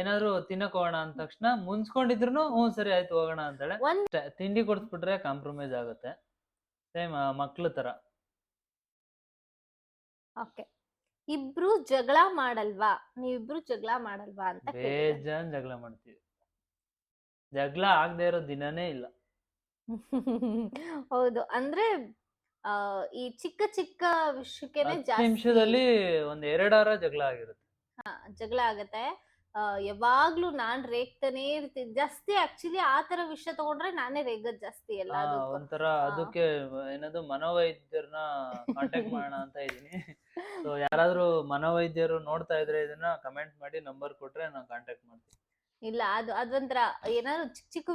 ಏನಾದ್ರು ತಿನ್ನಕ್ ಹೋಗೋಣ ಅಂದ ತಕ್ಷಣ ಮುನ್ಸ್ಕೊಂಡಿದ್ರು ಸರಿ ಆಯ್ತು ಹೋಗೋಣ ಅಂತಾಳೆ. ತಿಂಡಿ ಕೊಡ್ಸ್ಬಿಟ್ರೆ ಕಾಂಪ್ರಮೈಸ್ ಆಗುತ್ತೆ. ಸೇಮ್ ಮಕ್ಳು ತರ. ಓಕೆ, ಇಬ್ರು ಜಗಳ ಮಾಡಲ್ವಾ? ನೀವಿಬ್ರು ಜಗಳ ಮಾಡಲ್ವಾ ಅಂತ? ಬೇಜಾನ್ ಜಗಳ ಮಾಡ್ತೀವಿ. ಜಗಳ ಆಗದೆ ಇರೋ ದಿನನೇ ಇಲ್ಲ. ಹೌದು, ಅಂದ್ರೆ ಈ ಚಿಕ್ಕ ಚಿಕ್ಕ ವಿಷಯಕ್ಕೆ ನಿಮಿಷದಲ್ಲಿ ಒಂದ್ 2 ಜಗಳ ಆಗಿರುತ್ತೆ. ಜಗಳ ಆಗತ್ತೆ. ಯಾವಾಗ್ಲೂ ನಾನ್ ರೇಗ್ತಾನೆ ಇರ್ತೀನಿ ಜಾಸ್ತಿ. ಆಕ್ಚುಲಿ ಆತರ ವಿಷಯ ತಗೊಂಡ್ರೆ ನಾನೇ ರೇಗದ್ ಜಾಸ್ತಿ. ಎಲ್ಲ ಒಂಥರ ಅದಕ್ಕೆ ಏನದು ಮನೋವೈದ್ಯರನ್ನ ಕಾಂಟ್ಯಾಕ್ಟ್ ಮಾಡೋಣ ಅಂತ ಇದೀನಿ. ಸೊ ಯಾರಾದ್ರೂ ಮನೋವೈದ್ಯರು ನೋಡ್ತಾ ಇದ್ರೆ ಇದನ್ನ ಕಮೆಂಟ್ ಮಾಡಿ, ನಂಬರ್ ಕೊಟ್ರೆ ನಾನು ಕಾಂಟ್ಯಾಕ್ಟ್ ಮಾಡ್ತೀನಿ. ಇಲ್ಲ, ಅದೊಂಥರ ಏನಾದ್ರು ಚಿಕ್ಕ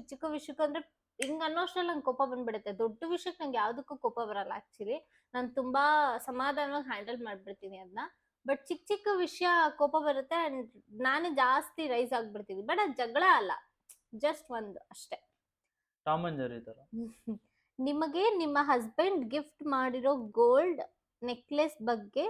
ಚಿಕ್ಕ ವಿಷಯಕ್ಕೂ ಅಂದ್ರೆ ಹಿಂಗ್ ಅನ್ನೋಷ್ಟ್ರಲ್ಲಿ ನಂಗೆ ಕೋಪ ಬಂದ್ಬಿಡುತ್ತೆ. ದೊಡ್ಡ ವಿಷಯಕ್ಕೆ ನಂಗೆ ಯಾವ್ದಕ್ಕೂ ಕೋಪ ಬರಲ್ಲ. ಆಕ್ಚುಲಿ ನಾನು ತುಂಬಾ ಸಮಾಧಾನವಾಗಿ ಹ್ಯಾಂಡಲ್ ಮಾಡ್ಬಿಡ್ತೀನಿ ಅದನ್ನ. ಬಟ್ ಚಿಕ್ಕ ವಿಷಯ ಕೋಪ ಬರುತ್ತೆ ಅಂಡ್ ನಾನು ಜಾಸ್ತಿ ರೈಸ್ ಆಗ್ಬಿಡ್ತೀನಿ. ಬಟ್ ಅದು ಜಗಳ ಅಲ್ಲ, ಜಸ್ಟ್ ಒಂದು ಅಷ್ಟೇ. ಟಾಮ್ ಅಂಡ್ ಜೆರ್ರಿ ತರ. ನಿಮಗೆ ನಿಮ್ಮ ಹಸ್ಬೆಂಡ್ ಗಿಫ್ಟ್ ಮಾಡಿರೋ ಗೋಲ್ಡ್ ನೆಕ್ಲೆಸ್ ಬಗ್ಗೆ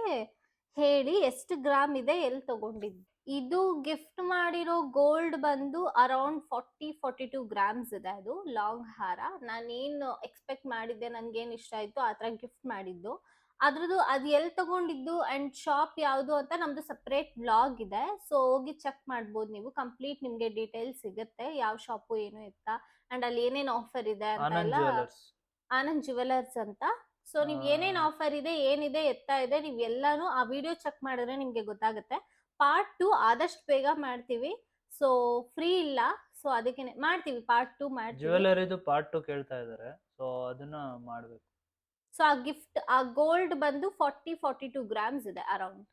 ಹೇಳಿ, ಎಷ್ಟು ಗ್ರಾಮ್ ಇದೆ, ಎಲ್ಲಿ ತಗೊಂಡಿದ್ದು? ಇದು ಗಿಫ್ಟ್ ಮಾಡಿರೋ ಗೋಲ್ಡ್ ಬಂದು ಅರೌಂಡ್ 42 ಗ್ರಾಮ್ಸ್ ಇದೆ. ಅದು ಲಾಂಗ್ ಹಾರ. ನಾನೇನು ಎಕ್ಸ್ಪೆಕ್ಟ್ ಮಾಡಿದ್ದೆ, ನನ್ಗೇನ್ ಇಷ್ಟ ಆಯ್ತು ಆ ತರ ಗಿಫ್ಟ್ ಮಾಡಿದ್ದು. ಅದ್ರದ್ದು ಅದು ಎಲ್ಲಿ ತಗೊಂಡಿದ್ದು ಅಂಡ್ ಶಾಪ್ ಯಾವುದು ಅಂತ ನಮ್ದು ಸಪ್ರೇಟ್ ಬ್ಲಾಗ್ ಇದೆ, ಸೊ ಹೋಗಿ ಚೆಕ್ ಮಾಡ್ಬೋದು ನೀವು. ಕಂಪ್ಲೀಟ್ ನಿಮ್ಗೆ ಡೀಟೇಲ್ಸ್ ಸಿಗುತ್ತೆ, ಯಾವ ಶಾಪು ಏನು ಎತ್ತ ಅಂಡ್ ಅಲ್ಲಿ ಏನೇನ್ ಆಫರ್ ಇದೆ ಅಂತ ಆನಂದ್ ಎಲ್ಲ. ಜ್ಯುವೆಲರ್ಸ್. ಆನಂದ್ ಜ್ಯುವೆಲರ್ಸ್ ಅಂತ. ಸೊ ನೀವ್ ಏನೇನ್ ಆಫರ್ ಇದೆ, ಏನಿದೆ, ಎತ್ತ ಇದೆ, ನೀವ್ ಎಲ್ಲಾನು ಆ ವಿಡಿಯೋ ಚೆಕ್ ಮಾಡಿದ್ರೆ ನಿಮ್ಗೆ ಗೊತ್ತಾಗುತ್ತೆ. ಪಾರ್ಟ್ 2 ಆದಷ್ಟು ಬೇಗ ಮಾಡ್ತೀವಿ, ಸೊ ಫ್ರೀ ಇಲ್ಲ, ಸೊ ಅದಕ್ಕೆ ಮಾಡ್ತೀವಿ, ಪಾರ್ಟ್ 2 ಮಾಡ್ತೀವಿ. ಜ್ಯುವೆಲರಿದು ಪಾರ್ಟ್ 2 ಕೇಳ್ತಾ ಇದಾರೆ, ಸೊ ಅದನ್ನ ಮಾಡ್ಬೇಕು. ಸೊ ಆ ಗಿಫ್ಟ್, ಆ ಗೋಲ್ಡ್ ಬಂದು 42 ಗ್ರಾಮ್ಸ್ ಇದೆ ಅರೌಂಡ್.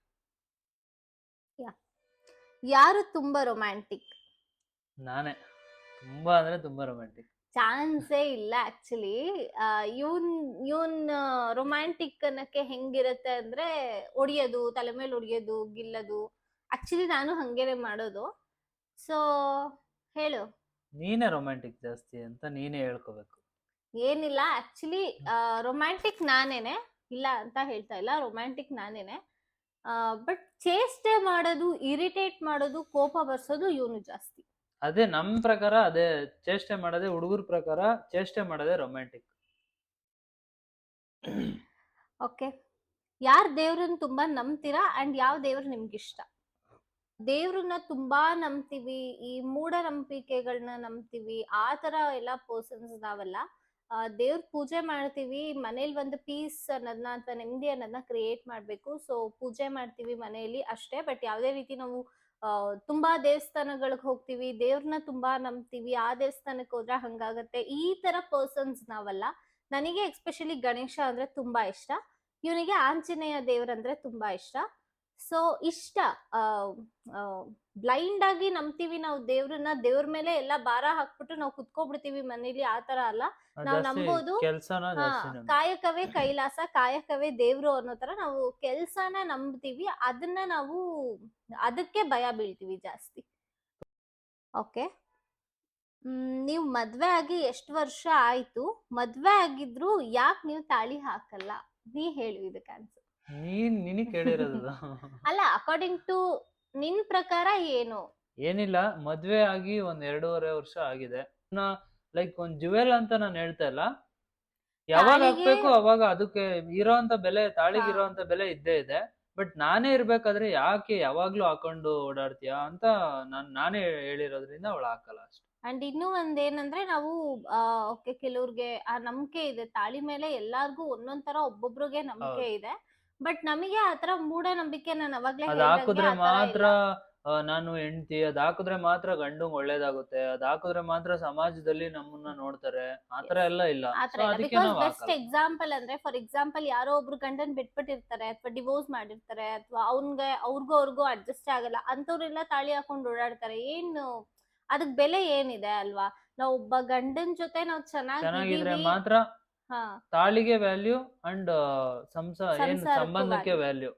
ಯಾರು ತುಂಬಾ ರೊಮ್ಯಾಂಟಿಕ್? ನಾನೇ. ತುಂಬಾ ಅಂದ್ರೆ ತುಂಬಾ ರೊಮ್ಯಾಂಟಿಕ್. ಚಾನ್ಸೇ ಇಲ್ಲ ಆಕ್ಚುಲಿ. ಇವನ್ ರೊಮ್ಯಾಂಟಿಕ್ ಅನ್ನಕ್ಕೆ ಹೆಂಗಿರತ್ತೆ ಅಂದ್ರೆ, ಒಡಿಯೋದು, ತಲೆ ಮೇಲೆ ಒಡಿಯೋದು, ಗಿಲ್ಲದು. ಆಕ್ಚುಲಿ ನಾನು ಹಂಗೇನೆ ಮಾಡೋದು. ಸೊ ಹೇಳು. ನೀನೇ ರೊಮ್ಯಾಂಟಿಕ್ ಜಾಸ್ತಿ ಅಂತ ನೀನೇ ಹೇಳ್ಕೋಬೇಕು. ಏನಿಲ್ಲ, ಆಕ್ಚುಲಿ ರೊಮ್ಯಾಂಟಿಕ್ ನಾನೇನೆ, ಇಲ್ಲ ಅಂತ ಹೇಳ್ತಾ ಇಲ್ಲ, ರೊಮ್ಯಾಂಟಿಕ್ ನಾನೇನೆ. ಬಟ್ ಚೇಷ್ಟೆ ಮಾಡೋದು, ಇರಿಟೇಟ್ ಮಾಡೋದು, ಕೋಪ ಬರ್ಸೋದು ಇವನು ಜಾಸ್ತಿ. ಅದೇ ನಮ್ ಪ್ರಕಾರ, ಅದೇ ಚೇಷ್ಟೆ ಮಾಡೋದೇ ಹುಡುಗರ ಪ್ರಕಾರ, ಚೇಷ್ಟೆ ಮಾಡೋದೇ ರೊಮ್ಯಾಂಟಿಕ್. ಓಕೆ. ಯಾರ್ ದೇವ್ರನ್ನ ತುಂಬಾ ನಂಬ್ತೀರಾ ಅಂಡ್ ಯಾವ ದೇವ್ರು ನಿಮ್ಗಿಷ್ಟ? ದೇವ್ರನ್ನ ತುಂಬಾ ನಂಬ್ತೀವಿ, ಈ ಮೂಢನಂಬಿಕೆಗಳನ್ನ ನಂಬ್ತೀವಿ, ಆ ತರ ಎಲ್ಲ ಪರ್ಸನ್ಸ್ ನಾವಲ್ಲ. ದೇವ್ರ ಪೂಜೆ ಮಾಡ್ತೀವಿ, ಮನೇಲಿ ಒಂದು ಪೀಸ್ ಅನ್ನೋದನ್ನ ಅಥವಾ ನೆಮ್ಮದಿ ಅನ್ನೋದನ್ನ ಕ್ರಿಯೇಟ್ ಮಾಡ್ಬೇಕು, ಸೊ ಪೂಜೆ ಮಾಡ್ತೀವಿ ಮನೆಯಲ್ಲಿ ಅಷ್ಟೇ. ಬಟ್ ಯಾವುದೇ ರೀತಿ ನಾವು ತುಂಬಾ ದೇವಸ್ಥಾನಗಳಿಗೆ ಹೋಗ್ತೀವಿ, ದೇವ್ರನ್ನ ತುಂಬಾ ನಂಬ್ತೀವಿ, ಆ ದೇವಸ್ಥಾನಕ್ಕೆ ಹೋದ್ರೆ ಹಂಗಾಗತ್ತೆ, ಈ ತರ ಪರ್ಸನ್ಸ್ ನಾವಲ್ಲ. ನನಗೆ ಎಸ್ಪೆಷಲಿ ಗಣೇಶ ಅಂದ್ರೆ ತುಂಬಾ ಇಷ್ಟ, ಇವನಿಗೆ ಆಂಜನೇಯ ದೇವ್ರಂದ್ರೆ ತುಂಬಾ ಇಷ್ಟ. ಸೊ ಇಷ್ಟ, ಬ್ಲೈಂಡ್ ಆಗಿ ನಂಬ್ತೀವಿ ನಾವು ದೇವ್ರನ್ನ, ದೇವ್ರ ಮೇಲೆ ಎಲ್ಲ ಭಾರ ಹಾಕ್ಬಿಟ್ಟು ನಾವು ಕುತ್ಕೊಬಿಡ್ತೀವಿ ಮನೇಲಿ, ಆ ತರ ಅಲ್ಲ. ನಾವು ನಂಬೋದು ಕಾಯಕವೇ ಕೈಲಾಸ, ಕಾಯಕವೇ ದೇವ್ರು ಅನ್ನೋ ತರ ನಾವು ಕೆಲ್ಸನ ನಂಬ್ತೀವಿ, ಅದನ್ನ ನಾವು ಅದಕ್ಕೆ ಭಯ ಬೀಳ್ತೀವಿ ಜಾಸ್ತಿ. ಓಕೆ. ನೀವು ಮದ್ವೆ ಆಗಿ ಎಷ್ಟು ವರ್ಷ ಆಯ್ತು? ಮದ್ವೆ ಆಗಿದ್ರು ಯಾಕೆ ನೀವು ತಾಳಿ ಹಾಕಲ್ಲ? ನೀ ಹೇಳು ಇದಕ್ಕೆ ಆನ್ಸರ್. ನಿನಗೆ ಕೇಳಿರೋದು. ಅಲ್ಲ, ಅಕಾರ್ಡಿಂಗ್ ಟು ನಿನ್ ಪ್ರಕಾರ ಏನು? ಏನಿಲ್ಲ, ಮದ್ವೆ ಆಗಿ 1.5 ವರ್ಷ ಆಗಿದೆ. ಲೈಕ್ ಒಂದ್ ಜುವೆಲ್ ಅಂತ ನಾನು ಹೇಳ್ತಾ ಇಲ್ಲ, ಯಾವಾಗ ಹಾಕ್ಬೇಕು ಅವಾಗ ಅದಕ್ಕೆ ಇರೋಂತ ಬೆಲೆ, ತಾಳಿಗೆ ಇರೋಂತ ಬೆಲೆ ಇದ್ದೇ ಇದೆ. ಬಟ್ ನಾನೇ ಇರ್ಬೇಕಾದ್ರೆ ಯಾಕೆ ಯಾವಾಗ್ಲೂ ಹಾಕೊಂಡು ಓಡಾಡ್ತೀಯಾ ಅಂತ ನಾನೇ ಹೇಳಿರೋದ್ರಿಂದ ಅವಳು ಹಾಕಲ್ಲ ಅಷ್ಟೇ. ಅಂಡ್ ಇನ್ನೂ ಏನಂದ್ರೆ, ನಾವು ಓಕೆ, ಕೆಲವ್ರಿಗೆ ಆ ನಂಬಿಕೆ ಇದೆ ತಾಳಿ ಮೇಲೆ, ಎಲ್ಲಾರ್ಗು ಒಂದೊಂದ್ ತರ ಒಬ್ಬೊಬ್ರಿಗೆ ನಂಬಿಕೆ ಇದೆ. ಬಟ್ ನಮಗೆ ಆತರ ಮೂಢನಂಬಿಕೆ, ನಾನು ಅವಾಗ್ಲೇ ಹಾಕಿದ್ರೆ ಮಾತ್ರ ನಾನು ಹೆಂಡತಿ, ಅದ್ ಹಾಕಿದ್ರೆ ಮಾತ್ರ ಗಂಡಂಗ್ ಒಳ್ಳೇದಾಗುತ್ತೆ, ಅದ್ ಹಾಕಿದ್ರೆ ಮಾತ್ರ ಸಮಾಜದಲ್ಲಿ ನಮ್ಮನ್ನ ನೋಡ್ತಾರೆ, ಆತರ ಎಲ್ಲ ಇಲ್ಲ. ಬೆಸ್ಟ್ ಎಕ್ಸಾಂಪಲ್ ಅಂದ್ರೆ, ಫಾರ್ ಎಕ್ಸಾಂಪಲ್ ಯಾರೋ ಒಬ್ರು ಗಂಡನ್ ಬಿಟ್ಬಿಟ್ಟಿರ್ತಾರೆ ಅಥವಾ ಡಿವೋರ್ಸ್ ಮಾಡಿರ್ತಾರೆ, ಅಥವಾ ಅವ್ರಿಗೂ ಅಡ್ಜಸ್ಟ್ ಆಗಲ್ಲ, ಅಂತವ್ರೆಲ್ಲ ತಾಳಿ ಹಾಕೊಂಡು ಓಡಾಡ್ತಾರೆ. ಏನು ಅದಕ್ ಬೆಲೆ ಏನಿದೆ ಅಲ್ವಾ? ನಾವ್ ಒಬ್ಬ ಗಂಡನ್ ಜೊತೆ ನಾವ್ ಚೆನ್ನಾಗಿದ್ರೆ ಮಾತ್ರ ತಾಳಿಗೆ ವ್ಯಾಲ್ಯೂ ಅಂಡ್ ಸಂಬಂಧಕ್ಕೆ ವ್ಯಾಲ್ಯೂ.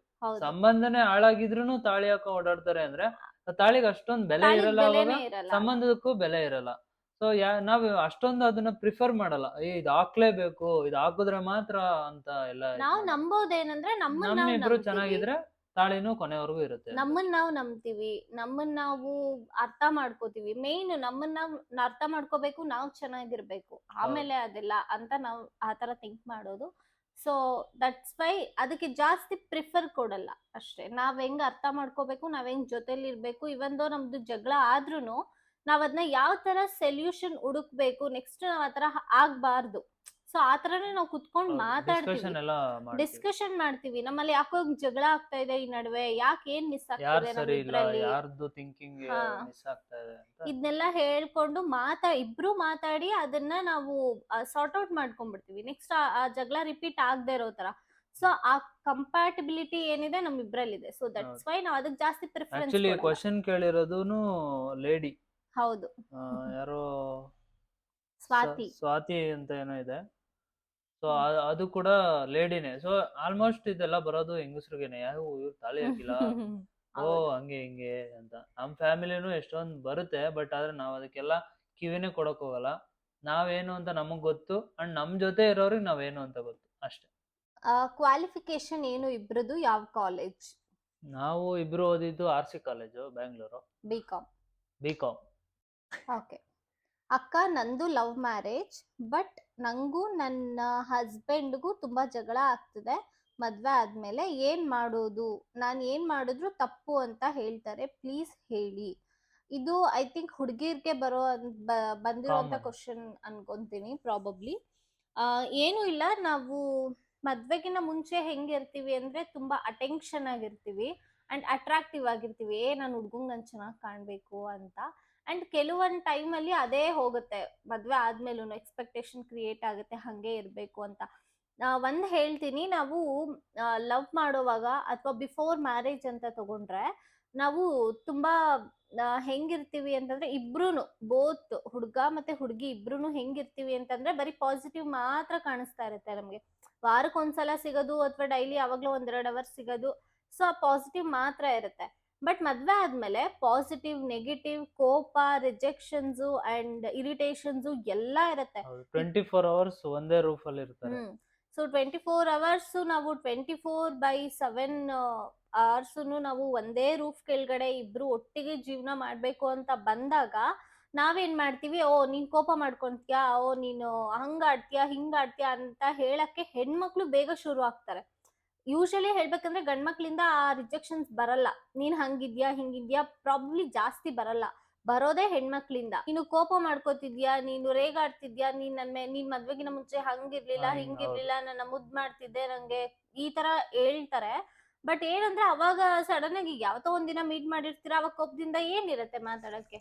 ಸಂಬಂಧನೇ ಹಾಳಾಗಿದ್ರು ತಾಳಿ ಹಾಕೋ ಓಡಾಡ್ತಾರೆ ಅಂದ್ರೆ ತಾಳಿಗೆ ಅಷ್ಟೊಂದ್ ಬೆಲೆ ಇರಲ್ಲ, ಅವಾಗ ಸಂಬಂಧಕ್ಕೂ ಬೆಲೆ ಇರಲ್ಲ. ಸೊ ನಾವ್ ಅಷ್ಟೊಂದು ಅದನ್ನ ಪ್ರಿಫರ್ ಮಾಡಲ್ಲ, ಇದು ಹಾಕ್ಲೇಬೇಕು, ಇದು ಹಾಕಿದ್ರೆ ಮಾತ್ರ ಅಂತ ಎಲ್ಲ. ನಾವು ನಂಬೋದೇನಂದ್ರೆ, ನಮ್ಮಿಬ್ರು ಚೆನ್ನಾಗಿದ್ರೆ ತಾಳಿನೂ ಕೊನೆವರೆಗೂ ಇರುತ್ತೆ. ನಮ್ಮನ್ನ ನಾವು ನಂಬ್ತೀವಿ, ನಮ್ಮನ್ನ ನಾವು ಅರ್ಥ ಮಾಡ್ಕೋತೀವಿ. ಮೇನ್ ನಮ್ಮನ್ನ ನಾವು ಅರ್ಥ ಮಾಡ್ಕೋಬೇಕು, ನಾವು ಚೆನ್ನಾಗಿರ್ಬೇಕು, ಆಮೇಲೆ ಅದೆಲ್ಲ ಅಂತ ನಾವು ಆತರ ಥಿಂಕ್ ಮಾಡೋದು. ಸೊ ದಟ್ಸ್ ವೈ ಅದಕ್ಕೆ ಜಾಸ್ತಿ ಪ್ರಿಫರ್ ಕೊಡಲ್ಲ ಅಷ್ಟೇ. ನಾವ್ ಹೆಂಗ್ ಅರ್ಥ ಮಾಡ್ಕೋಬೇಕು, ನಾವ್ ಹೆಂಗ್ ಜೊತೆಲಿ ಇರ್ಬೇಕು, ಇವೊಂದು ನಮ್ದು ಜಗಳ ಆದ್ರೂನು ನಾವ್ ಅದನ್ನ ಯಾವ ತರ ಸೊಲ್ಯೂಷನ್ ಹುಡುಕ್ಬೇಕು, ನೆಕ್ಸ್ಟ್ ನಾವ್ ಆತರ ಆಗ್ಬಾರ್ದು. ಸೊ ಆತರನೇ ನಾವು ಕುತ್ಕೊಂಡ್ ಮಾತಾಡ್ತೀವಿ, ಡಿಸ್ಕಷನ್ ಮಾಡ್ತೀವಿ. ನಮ್ಮಲ್ಲಿ ಯಾಕೋ ಜಗಳ ಆಗ್ತಾ ಇದೆ ಈ ನಡುವೆ, ಯಾಕೆ ಏನ್ ಮಿಸ್ ಆಗ್ತಿದೆ, ಇದನ್ನೆಲ್ಲ ಹೇಳ್ಕೊಂಡು ಇಬ್ರು ಮಾತಾಡಿ ಅದನ್ನ ನಾವು ಸಾರ್ಟ್ ಔಟ್ ಮಾಡ್ಕೊಂಡ್ಬಿಡ್ತೀವಿ. ನೆಕ್ಸ್ಟ್ ಆ ಜಗಳ ರಿಪೀಟ್ ಆಗದೆ ಇರೋ ತರ. ಸೊ ಆ ಕಂಪ್ಯಾಟಿಬಿಲಿಟಿ ಏನಿದೆ ನಮ್ಮಿಬ್ರಲ್ಲಿದೆ. ಸೊ ದಟ್ಸ್ ವೈ ನಾವು ಅದಕ್ಕೆ ಜಾಸ್ತಿ ಪ್ರಿಫರೆನ್ಸ್. Question ಕೇಳಿರೋದುನು lady. ಹೌದು, ಯಾರೋ ಸ್ವಾತಿ ಅಂತ ಏನೋ ಇದೆ. ಸೊ ಅದು ಕೂಡ ಲೇಡಿನೇ. ಸೊ ಆಲ್ಮೋಸ್ಟ್ ಇದೆಲ್ಲ ಬರೋದು ಹೆಂಗಸ್ರಿಗೇನೆ, ಯಾವ ಇವ್ರು ತಾಳಿ ಹಾಕಿಲ್ಲ, ಓ ಹಂಗೆ ಹಿಂಗೆ ಅಂತ. ನಮ್ ಫ್ಯಾಮಿಲಿನೂ ಎಷ್ಟೊಂದ್ ಬರುತ್ತೆ, ಬಟ್ ಆದ್ರೆ ನಾವ್ ಅದಕ್ಕೆಲ್ಲ ಕಿವಿನೇ ಕೊಡಕ್ ಹೋಗಲ್ಲ. ನಾವೇನು ಅಂತ ನಮಗ್ ಗೊತ್ತು ಅಂಡ್ ನಮ್ ಜೊತೆ ಇರೋರಿಗೆ ನಾವೇನು ಅಂತ ಗೊತ್ತು ಅಷ್ಟೇ. ಕ್ವಾಲಿಫಿಕೇಶನ್ ಏನು ಇಬ್ರದು, ಯಾವ ಕಾಲೇಜ್? ನಾವು ಇಬ್ರು ಓದಿದ್ದು RC college Bangalore, B.Com. B.Com. Okay. ಅಕ್ಕ, ನಂದು ಲವ್ ಮ್ಯಾರೇಜ್, ಬಟ್ ನಂಗೂ ನನ್ನ ಹಸ್ಬೆಂಡ್ಗೂ ತುಂಬಾ ಜಗಳ ಆಗ್ತಿದೆ ಮದ್ವೆ ಆದ್ಮೇಲೆ. ಏನ್ ಮಾಡೋದು? ನಾನು ಏನ್ ಮಾಡಿದ್ರು ತಪ್ಪು ಅಂತ ಹೇಳ್ತಾರೆ, ಪ್ಲೀಸ್ ಹೇಳಿ. ಇದು ಐ ಥಿಂಕ್ ಹುಡುಗಿರ್ಗೆ ಬಂದಿರುವಂತ Common. ಕ್ವಶನ್ ಅನ್ಕೊಂತೀನಿ ಪ್ರಾಬಬ್ಲಿ. ಏನು ಇಲ್ಲ, ನಾವು ಮದ್ವೆಗಿನ ಮುಂಚೆ ಹೆಂಗಿರ್ತೀವಿ ಅಂದ್ರೆ ತುಂಬಾ ಅಟೆನ್ಷನ್ ಆಗಿರ್ತೀವಿ ಅಂಡ್ ಅಟ್ರಾಕ್ಟಿವ್ ಆಗಿರ್ತೀವಿ. ನಾನು ಹುಡ್ಗಂಗ್ ನನ್ ಚೆನ್ನಾಗ್ ಕಾಣ್ಬೇಕು ಅಂತ. ಅಂಡ್ ಕೆಲವೊಂದ್ ಟೈಮ್ ಅಲ್ಲಿ ಅದೇ ಹೋಗುತ್ತೆ, ಮದ್ವೆ ಆದ್ಮೇಲೂ ಎಕ್ಸ್ಪೆಕ್ಟೇಷನ್ ಕ್ರಿಯೇಟ್ ಆಗುತ್ತೆ ಹಂಗೆ ಇರ್ಬೇಕು ಅಂತ. ಒಂದ್ ಹೇಳ್ತೀನಿ, ನಾವು ಲವ್ ಮಾಡೋವಾಗ ಅಥವಾ ಬಿಫೋರ್ ಮ್ಯಾರೇಜ್ ಅಂತ ತಗೊಂಡ್ರೆ ನಾವು ತುಂಬಾ ಹೆಂಗಿರ್ತೀವಿ ಅಂತಂದ್ರೆ ಇಬ್ರುನು, ಬೋತ್ ಹುಡ್ಗ ಮತ್ತೆ ಹುಡ್ಗಿ ಇಬ್ರುನು ಹೆಂಗಿರ್ತೀವಿ ಅಂತಂದ್ರೆ ಬರೀ ಪಾಸಿಟಿವ್ ಮಾತ್ರ ಕಾಣಿಸ್ತಾ ಇರುತ್ತೆ ನಮ್ಗೆ. ವಾರಕ್ಕೊಂದ್ಸಲ ಸಿಗೋದು ಅಥವಾ ಡೈಲಿ ಯಾವಾಗ್ಲೂ 1-2 ಅವರ್ಸ್ ಸಿಗೋದು, ಸೊ ಆ ಪಾಸಿಟಿವ್ ಮಾತ್ರ ಇರುತ್ತೆ. ಬಟ್ ಮದ್ವೆ ಆದ್ಮೇಲೆ ಪಾಸಿಟಿವ್, ನೆಗೆಟಿವ್, ಕೋಪ, ರಿಜೆಕ್ಷನ್ಸ್ ಅಂಡ್ ಇರಿಟೇಷನ್ಸ್ ಎಲ್ಲ ಇರುತ್ತೆ. 24 ಅವರ್ಸ್ ಒಂದೇ ರೂಫ್ ಅಲ್ಲಿ ಇರ್ತಾರೆ. ಸೊ 24 ಅವರ್ಸ್ ನಾವು 24/7 ಅವರ್ಸ್ ನಾವು ಒಂದೇ ರೂಫ್ ಕೆಳಗಡೆ ಇಬ್ರು ಒಟ್ಟಿಗೆ ಜೀವನ ಮಾಡ್ಬೇಕು ಅಂತ ಬಂದಾಗ ನಾವೇನ್ ಮಾಡ್ತೀವಿ, ಓ ನೀನ್ ಕೋಪ ಮಾಡ್ಕೊಂತೀಯಾ, ಓ ನೀನು ಹಂಗಾಡ್ತೀಯಾ ಹಿಂಗಾಡ್ತೀಯಾ ಅಂತ ಹೇಳಕ್ಕೆ ಹೆಣ್ಮಕ್ಳು ಬೇಗ ಶುರು ಆಗ್ತಾರೆ. ಯೂಶಲಿ ಹೇಳ್ಬೇಕಂದ್ರೆ ಗಂಡ್ಮಕ್ಳಿಂದ ಆ ರಿಜೆಕ್ಷನ್ಸ್ ಬರಲ್ಲ. ನೀನ್ ಹಂಗಿದ್ಯಾ ಹಿಂಗಿದ್ಯಾ ಪ್ರಾಬ್ಲಿ ಜಾಸ್ತಿ ಬರಲ್ಲ, ಬರೋದೇ ಹೆಣ್ಮಕ್ಳಿಂದ. ನೀನು ಕೋಪ ಮಾಡ್ಕೋತಿದ್ಯಾ, ನೀನು ರೇಗಾಡ್ತಿದ್ಯಾ, ನೀನ್ ಮದ್ವೆಗಿನ ಮುಂಚೆ ಹಂಗಿರ್ಲಿಲ್ಲ ಹಿಂಗಿರ್ಲಿಲ್ಲ, ನನ್ನ ಮುದ್ ಮಾಡ್ತಿದ್ದೆ, ನಂಗೆ ಈ ತರ ಹೇಳ್ತಾರೆ. ಬಟ್ ಏನಂದ್ರೆ ಅವಾಗ ಸಡನ್ ಆಗಿ ಯಾವತ್ತೋ ಒಂದಿನ ಮೀಟ್ ಮಾಡಿರ್ತೀರ, ಅವಾಗ ಕೋಪದಿಂದ ಏನಿರತ್ತೆ ಮಾತಾಡಕ್ಕೆ.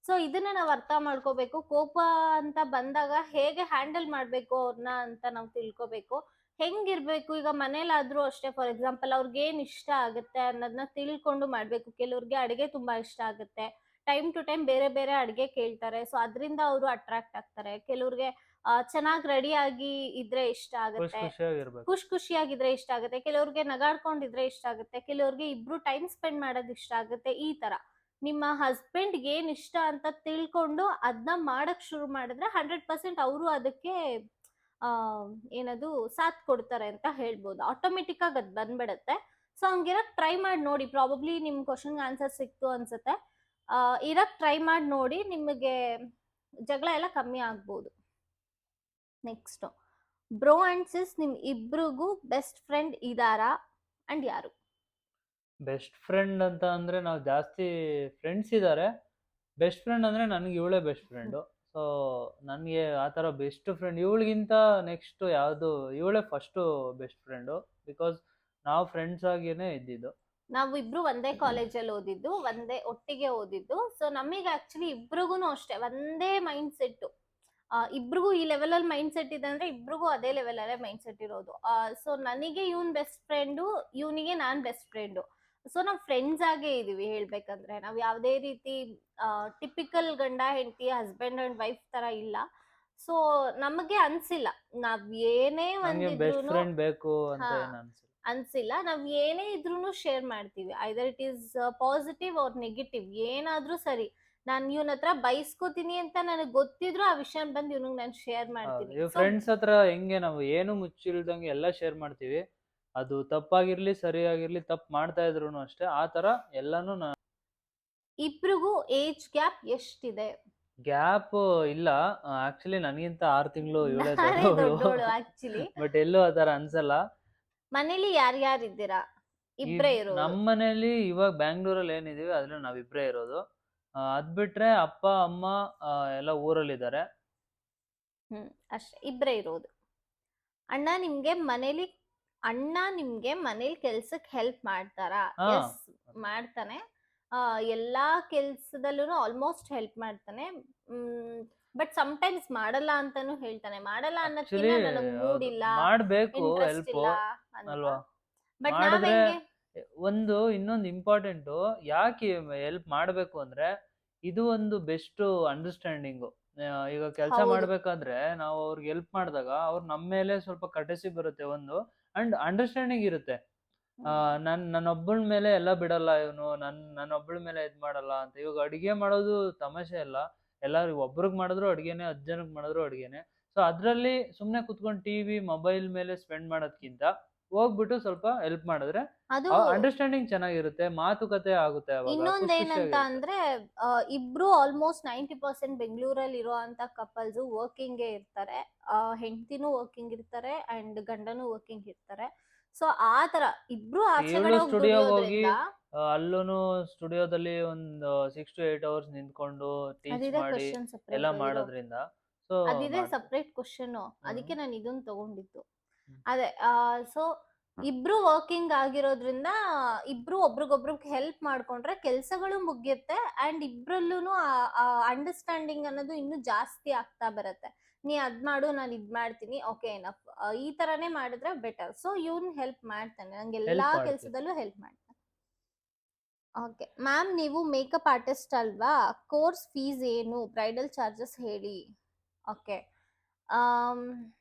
ಸೊ ಇದನ್ನ ನಾವ್ ಅರ್ಥ ಮಾಡ್ಕೋಬೇಕು. ಕೋಪ ಅಂತ ಬಂದಾಗ ಹೇಗೆ ಹ್ಯಾಂಡಲ್ ಮಾಡ್ಬೇಕು ಅವ್ರನ್ನ ಅಂತ ನಾವು ತಿಳ್ಕೊಬೇಕು. ಹೆಂಗಿರ್ಬೇಕು, ಈಗ ಮನೇಲಾದ್ರೂ ಅಷ್ಟೇ, ಫಾರ್ ಎಕ್ಸಾಂಪಲ್ ಅವ್ರಿಗೆ ಏನ್ ಇಷ್ಟ ಆಗುತ್ತೆ ಅನ್ನೋದನ್ನ ತಿಳ್ಕೊಂಡು ಮಾಡ್ಬೇಕು. ಕೆಲವ್ರಿಗೆ ಅಡಿಗೆ ತುಂಬಾ ಇಷ್ಟ ಆಗುತ್ತೆ, ಟೈಮ್ ಟು ಟೈಮ್ ಬೇರೆ ಬೇರೆ ಅಡಿಗೆ ಕೇಳ್ತಾರೆ, ಸೊ ಅದರಿಂದ ಅವರು ಅಟ್ರಾಕ್ಟ್ ಆಗ್ತಾರೆ. ಕೆಲವ್ರಿಗೆ ಚೆನ್ನಾಗಿ ರೆಡಿ ಆಗಿ ಇದ್ರೆ ಇಷ್ಟ ಆಗುತ್ತೆ, ಖುಷಿಯಾಗಿದ್ರೆ ಇಷ್ಟ ಆಗುತ್ತೆ. ಕೆಲವ್ರಿಗೆ ನಗಾಡ್ಕೊಂಡಿದ್ರೆ ಇಷ್ಟ ಆಗುತ್ತೆ, ಕೆಲವ್ರಿಗೆ ಇಬ್ರು ಟೈಮ್ ಸ್ಪೆಂಡ್ ಮಾಡೋದು ಇಷ್ಟ ಆಗುತ್ತೆ. ಈ ತರ ನಿಮ್ಮ ಹಸ್ಬೆಂಡ್ ಏನ್ ಇಷ್ಟ ಅಂತ ತಿಳ್ಕೊಂಡು ಅದನ್ನ ಮಾಡಕ್ ಶುರು ಮಾಡಿದ್ರೆ 100% ಅವರು ಅದಕ್ಕೆ ಏನದು ಸಾಥ್ ಕೊಡ್ತಾರೆ ಅಂತ ಹೇಳ್ಬೋದು. ಆಟೋಮೆಟಿಕ್ ಆಗಿ ಅದ್ ಬಂದ್ಬಿಡತ್ತೆ. ಸೊ ಹಂಗಿರಕ್ ಟ್ರೈ ಮಾಡಿ ನೋಡಿ. ಪ್ರಾಬಬ್ಲಿ ನಿಮ್ ಕ್ವಶನ್ ಆನ್ಸರ್ ಸಿಕ್ತು ಅನ್ಸುತ್ತೆ. ಇರಕ್ ಟ್ರೈ ಮಾಡಿ ನೋಡಿ, ನಿಮಗೆ ಜಗಳ ಎಲ್ಲ ಕಮ್ಮಿ ಆಗ್ಬೋದು. ನೆಕ್ಸ್ಟ್, ಬ್ರೋ ಅಂಡ್ ಸಿಸ್ ನಿಮ್ ಇಬ್ರಿಗೂ ಬೆಸ್ಟ್ ಫ್ರೆಂಡ್ ಇದಾರಾ ಅಂಡ್ ಯಾರು? ಬೆಸ್ಟ್ ಫ್ರೆಂಡ್ ಅಂತ ಅಂದ್ರೆ ನಾವು ಜಾಸ್ತಿ ಫ್ರೆಂಡ್ಸ್ ಇದ್ದಾರೆ. ಬೆಸ್ಟ್ ಫ್ರೆಂಡ್ ಅಂದ್ರೆ ನನಗೆ ಇವಳೇ ಬೆಸ್ಟ್ ಫ್ರೆಂಡು. ಸೊ ನನಗೆ ಆ ಥರ ಬೆಸ್ಟ್ ಫ್ರೆಂಡ್ ಇವಳಿಗಿಂತ ನೆಕ್ಸ್ಟ್ ಯಾವುದು, ಇವಳೇ ಫಸ್ಟು ಬೆಸ್ಟ್ ಫ್ರೆಂಡು. ಬಿಕಾಸ್ ನಾವು ಫ್ರೆಂಡ್ಸ್ ಆಗಿನೇ ಇದ್ದಿದ್ದು. ನಾವು ಇಬ್ರು ಒಂದೇ ಕಾಲೇಜಲ್ಲಿ ಓದಿದ್ದು, ಒಂದೇ ಒಟ್ಟಿಗೆ ಓದಿದ್ದು. ಸೊ ನಮಗೆ ಆಕ್ಚುಲಿ ಇಬ್ರಿಗೂ ಅಷ್ಟೇ ಒಂದೇ ಮೈಂಡ್ ಸೆಟ್. ಇಬ್ರಿಗೂ ಈ ಲೆವೆಲ್ ಅಲ್ಲಿ ಮೈಂಡ್ ಸೆಟ್ ಇದೆ ಅಂದ್ರೆ ಇಬ್ರಿಗೂ ಅದೇ ಲೆವೆಲ್ ಅಲ್ಲೇ ಮೈಂಡ್ ಸೆಟ್ ಇರೋದು. ಸೊ ನನಗೆ ಇವನ್ ಬೆಸ್ಟ್ ಫ್ರೆಂಡು, ಇವನಿಗೆ ನಾನ್ ಬೆಸ್ಟ್ ಫ್ರೆಂಡು. ಸೊ ನಾವ್ ಫ್ರೆಂಡ್ಸ್ ಆಗೇ ಇದೀವಿ ಹೇಳ್ಬೇಕಂದ್ರೆ. ನಾವ್ ಯಾವ್ದೇ ರೀತಿ ಟಿಪಿಕಲ್ ಗಂಡ ಹೆಂಡತಿ, ಹಸ್ಬೆಂಡ್ ಅಂಡ್ ವೈಫ್ ತರ ಇಲ್ಲ. ಸೊ ನಮಗೆ ಅನ್ಸಿಲ್ಲ ನಾವ್ ಏನೇ ಒಂದಿದ್ರು ಬೇಕು ಅಂತ ಅನ್ಸಿಲ್ಲ. ನಾವ್ ಏನೇ ಇದ್ರೂನು ಶೇರ್ ಮಾಡ್ತೀವಿ, either it is positive or negative, ಏನಾದ್ರೂ ಸರಿ. ನಾನ್ ಇವನ ಹತ್ರ ಬೈಸ್ಕೋತೀನಿ ಅಂತ ನನಗೆ ಗೊತ್ತಿದ್ರು ಆ ವಿಷಯ ಬಂದು ಇವನಿಗೆ ನಾನು ಶೇರ್ ಮಾಡ್ತೀನಿ. ಫ್ರೆಂಡ್ಸ್ ಹತ್ರ ಹೆಂಗೆ ನಾವು ಏನು ಮುಚ್ಚಿಲ್ದಂಗೆ ಎಲ್ಲ ಶೇರ್ ಮಾಡ್ತೀವಿ. ಅದು ತಪ್ಪಾಗಿರ್ಲಿ ಸರಿಯಾಗಿರ್ಲಿ, ತಪ್ಪು ಮಾಡ್ತಾ ಇದ್ರು ಅಷ್ಟೇ, ಆ ತರ ಎಲ್ಲಾನು. ಇಬ್ರಿಗೂ ಏಜ್ ಗ್ಯಾಪ್ ಎಷ್ಟಿದೆ? ಗ್ಯಾಪ್ ಇಲ್ಲ, ಆಕ್ಚುಲಿ ನನಗಿಂತ 6 ತಿಂಗಳು ಇವಳೇ ಆಕ್ಚುಲಿ. ಬಟ್ ಎಲ್ಲೂ ಆ ತರ ಅನ್ಸಲ್ಲ. ಮನೇಲಿ ಯಾರ್ಯಾರು ಇದ್ದೀರಾ? ಇಬ್ರೇ ಇರೋದು. ನಮ್ಮ ಮನೇಲಿ ಇವಾಗ ಬ್ಯಾಂಗ್ಳೂರಲ್ಲಿ ಏನಿದೀವಿ ಅದ್ರಲ್ಲಿ ನಾವಿಬ್ರೇ ಇರೋದು. ಅದ್ ಬಿಟ್ರೆ ಅಪ್ಪ ಅಮ್ಮ ಎಲ್ಲ ಊರಲ್ಲಿದ್ದಾರೆ. ಅಷ್ಟೇ, ಇಬ್ರೇ ಇರೋದು. ಅಣ್ಣ ನಿಮ್ಗೆ ಮನೇಲಿ ಕೆಲ್ಸಕ್ಕೆ ಹೆಲ್ಪ್ ಮಾಡ್ತಾರಾ? ಎಸ್, ಮಾಡ್ತಾನೆ. ಎಲ್ಲಾ ಕೆಲ್ಸದಲ್ಲೂ ಆಲ್ಮೋಸ್ಟ್ ಹೆಲ್ಪ್ ಮಾಡ್ತಾನೆ. ಬಟ್ ಸಮಟೈಮ್ಸ್ ಮಾಡಲ್ಲ ಅಂತಾನು ಹೇಳ್ತಾನೆ. ಮಾಡಲ್ಲ ಅನ್ನೋದ್ಕಿಂತ ನನಗೆ ಮೂಡ್ ಇಲ್ಲ, ಮಾಡ್ಬೇಕು ಇಂಟ್ರೆಸ್ಟ್ ಇಲ್ಲ ಅಲ್ವಾ. ಬಟ್ ನಾವೇಂಗೆ ಇನ್ನೊಂದು ಇಂಪಾರ್ಟೆಂಟ್, ಯಾಕೆ ಹೆಲ್ಪ್ ಮಾಡ್ಬೇಕು ಅಂದ್ರೆ ಇದು ಒಂದು ಬೆಸ್ಟ್ ಅಂಡರ್ಸ್ಟ್ಯಾಂಡಿಂಗು. ಈಗ ಕೆಲಸ ಮಾಡ್ಬೇಕಾದ್ರೆ ನಾವು ಅವ್ರಿಗೆ ಹೆಲ್ಪ್ ಮಾಡಿದಾಗ ಅವ್ರು ನಮ್ಮ ಮೇಲೆ ಸ್ವಲ್ಪ ಕಟಸಿ ಬರುತ್ತೆ ಒಂದು, ಅಂಡ್ ಅಂಡರ್ಸ್ಟ್ಯಾಂಡಿಂಗ್ ಇರುತ್ತೆ. ನನ್ನೊಬ್ಬಳ ಮೇಲೆ ಎಲ್ಲ ಬಿಡಲ್ಲ ಇವನು, ನನ್ನೊಬ್ಬಳ ಮೇಲೆ ಇದ್ ಮಾಡಲ್ಲ ಅಂತ. ಇವಾಗ ಅಡಿಗೆ ಮಾಡೋದು ತಮಾಷೆ ಅಲ್ಲ. ಎಲ್ಲಾರು ಒಬ್ರಿಗೆ ಮಾಡಿದ್ರು ಅಡ್ಗೆನೆ, 10 ಜನಕ್ಕೆ ಮಾಡಿದ್ರು ಅಡ್ಗೆನೆ. ಸೊ ಅದ್ರಲ್ಲಿ ಸುಮ್ನೆ ಕುತ್ಕೊಂಡು ಟಿವಿ ಮೊಬೈಲ್ ಮೇಲೆ ಸ್ಪೆಂಡ್ ಮಾಡೋದ್ಕಿಂತ ಹೋಗ್ಬಿಟ್ಟು ಸ್ವಲ್ಪ ಹೆಲ್ಪ್ ಮಾಡಿದ್ರೆ ಅದು ಅಂಡರ್ಸ್ಟ್ಯಾಂಡಿಂಗ್ ಚೆನ್ನಾಗಿರುತ್ತೆ, ಮಾತುಕತೆ ಆಗುತ್ತೆ, ಅವಾಗ ಇನ್ನೊಂದ್ ಖುಷಿ ಏನಂತ ಖುಷಿಯಾಗಿರುತ್ತೆ. ಅಂದ್ರೆ ಇಬ್ರು ಆಲ್ಮೋಸ್ಟ್ 90% ಬೆಂಗಳೂರಲ್ಲಿ ಇರುವಂತ ಕಪಲ್ಸ್ ವರ್ಕಿಂಗ್ ಇರ್ತಾರೆ. ಹೆಂಡತಿನೂ ವರ್ಕಿಂಗ್ ಇರ್ತಾರೆ ಅಂಡ್ ಗಂಡನೂ ವರ್ಕಿಂಗ್ ಇರ್ತಾರೆ. ಸೊ ಆ ತರ ಇಬ್ರು ಆಚೆಗಡೆ ಇವಳು ಹೋಗಿ ಸ್ಟುಡಿಯೋಗೆ ಹೋಗಿ ದುಡಿಯೋದ್ರಿಂದ ಅಲ್ಲೂನು ಸ್ಟುಡಿಯೋದಲ್ಲಿ ಒಂದು 6 to 8 hours ನಿಂತ್ಕೊಂಡು ಟೀಚ್ ಅದಿದೆ ಮಾಡಿ ಕ್ವಶನ್ ಎಲ್ಲ ಸಪ್ರೇಟ್ ಮಾಡೋದ್ರಿಂದ ಸೊ ಅದಿದೆ ಸಪ್ರೇಟ್ ಕ್ವಶನ್. ಅದಕ್ಕೆ ನಾನು ಇದನ್ನ ತಗೊಂಡಿದ್ದು. ಹ್ಮ್. ಅದೇ ಸೊ ಇಬ್ರು ವರ್ಕಿಂಗ್ ಆಗಿರೋದ್ರಿಂದ ಇಬ್ರು ಒಬ್ರಿಗೊಬ್ರಿಗೆ ಹೆಲ್ಪ್ ಮಾಡ್ಕೊಂಡ್ರೆ ಕೆಲ್ಸಗಳು ಮುಗಿಯುತ್ತೆ ಅಂಡ್ ಇಬ್ರಲ್ಲೂ ಅಂಡರ್ಸ್ಟ್ಯಾಂಡಿಂಗ್ ಅನ್ನೋದು ಇನ್ನೂ ಜಾಸ್ತಿ ಆಗ್ತಾ ಬರುತ್ತೆ. ನೀ ಅದ್ ಮಾಡು, ನಾನು ಇದ್ ಮಾಡ್ತೀನಿ, ಓಕೆ ಎನಫ್, ಈ ತರಾನೇ ಮಾಡಿದ್ರೆ ಬೆಟರ್. ಸೊ ಇವ್ನ್ ಹೆಲ್ಪ್ ಮಾಡ್ತಾನೆ, ನಂಗೆ ಎಲ್ಲಾ Help ಮಾಡ್ತೀನಿ. ಕೆಲ್ಸದಲ್ಲೂ ಹೆಲ್ಪ್ ಮಾಡ್ತಾನೆ. ಓಕೆ ಮ್ಯಾಮ್, ನೀವು ಮೇಕಪ್ ಆರ್ಟಿಸ್ಟ್ ಅಲ್ವಾ? ಕೋರ್ಸ್ ಫೀಸ್ ಏನು, ಬ್ರೈಡಲ್ ಚಾರ್ಜಸ್ ಹೇಳಿ. ಓಕೆ,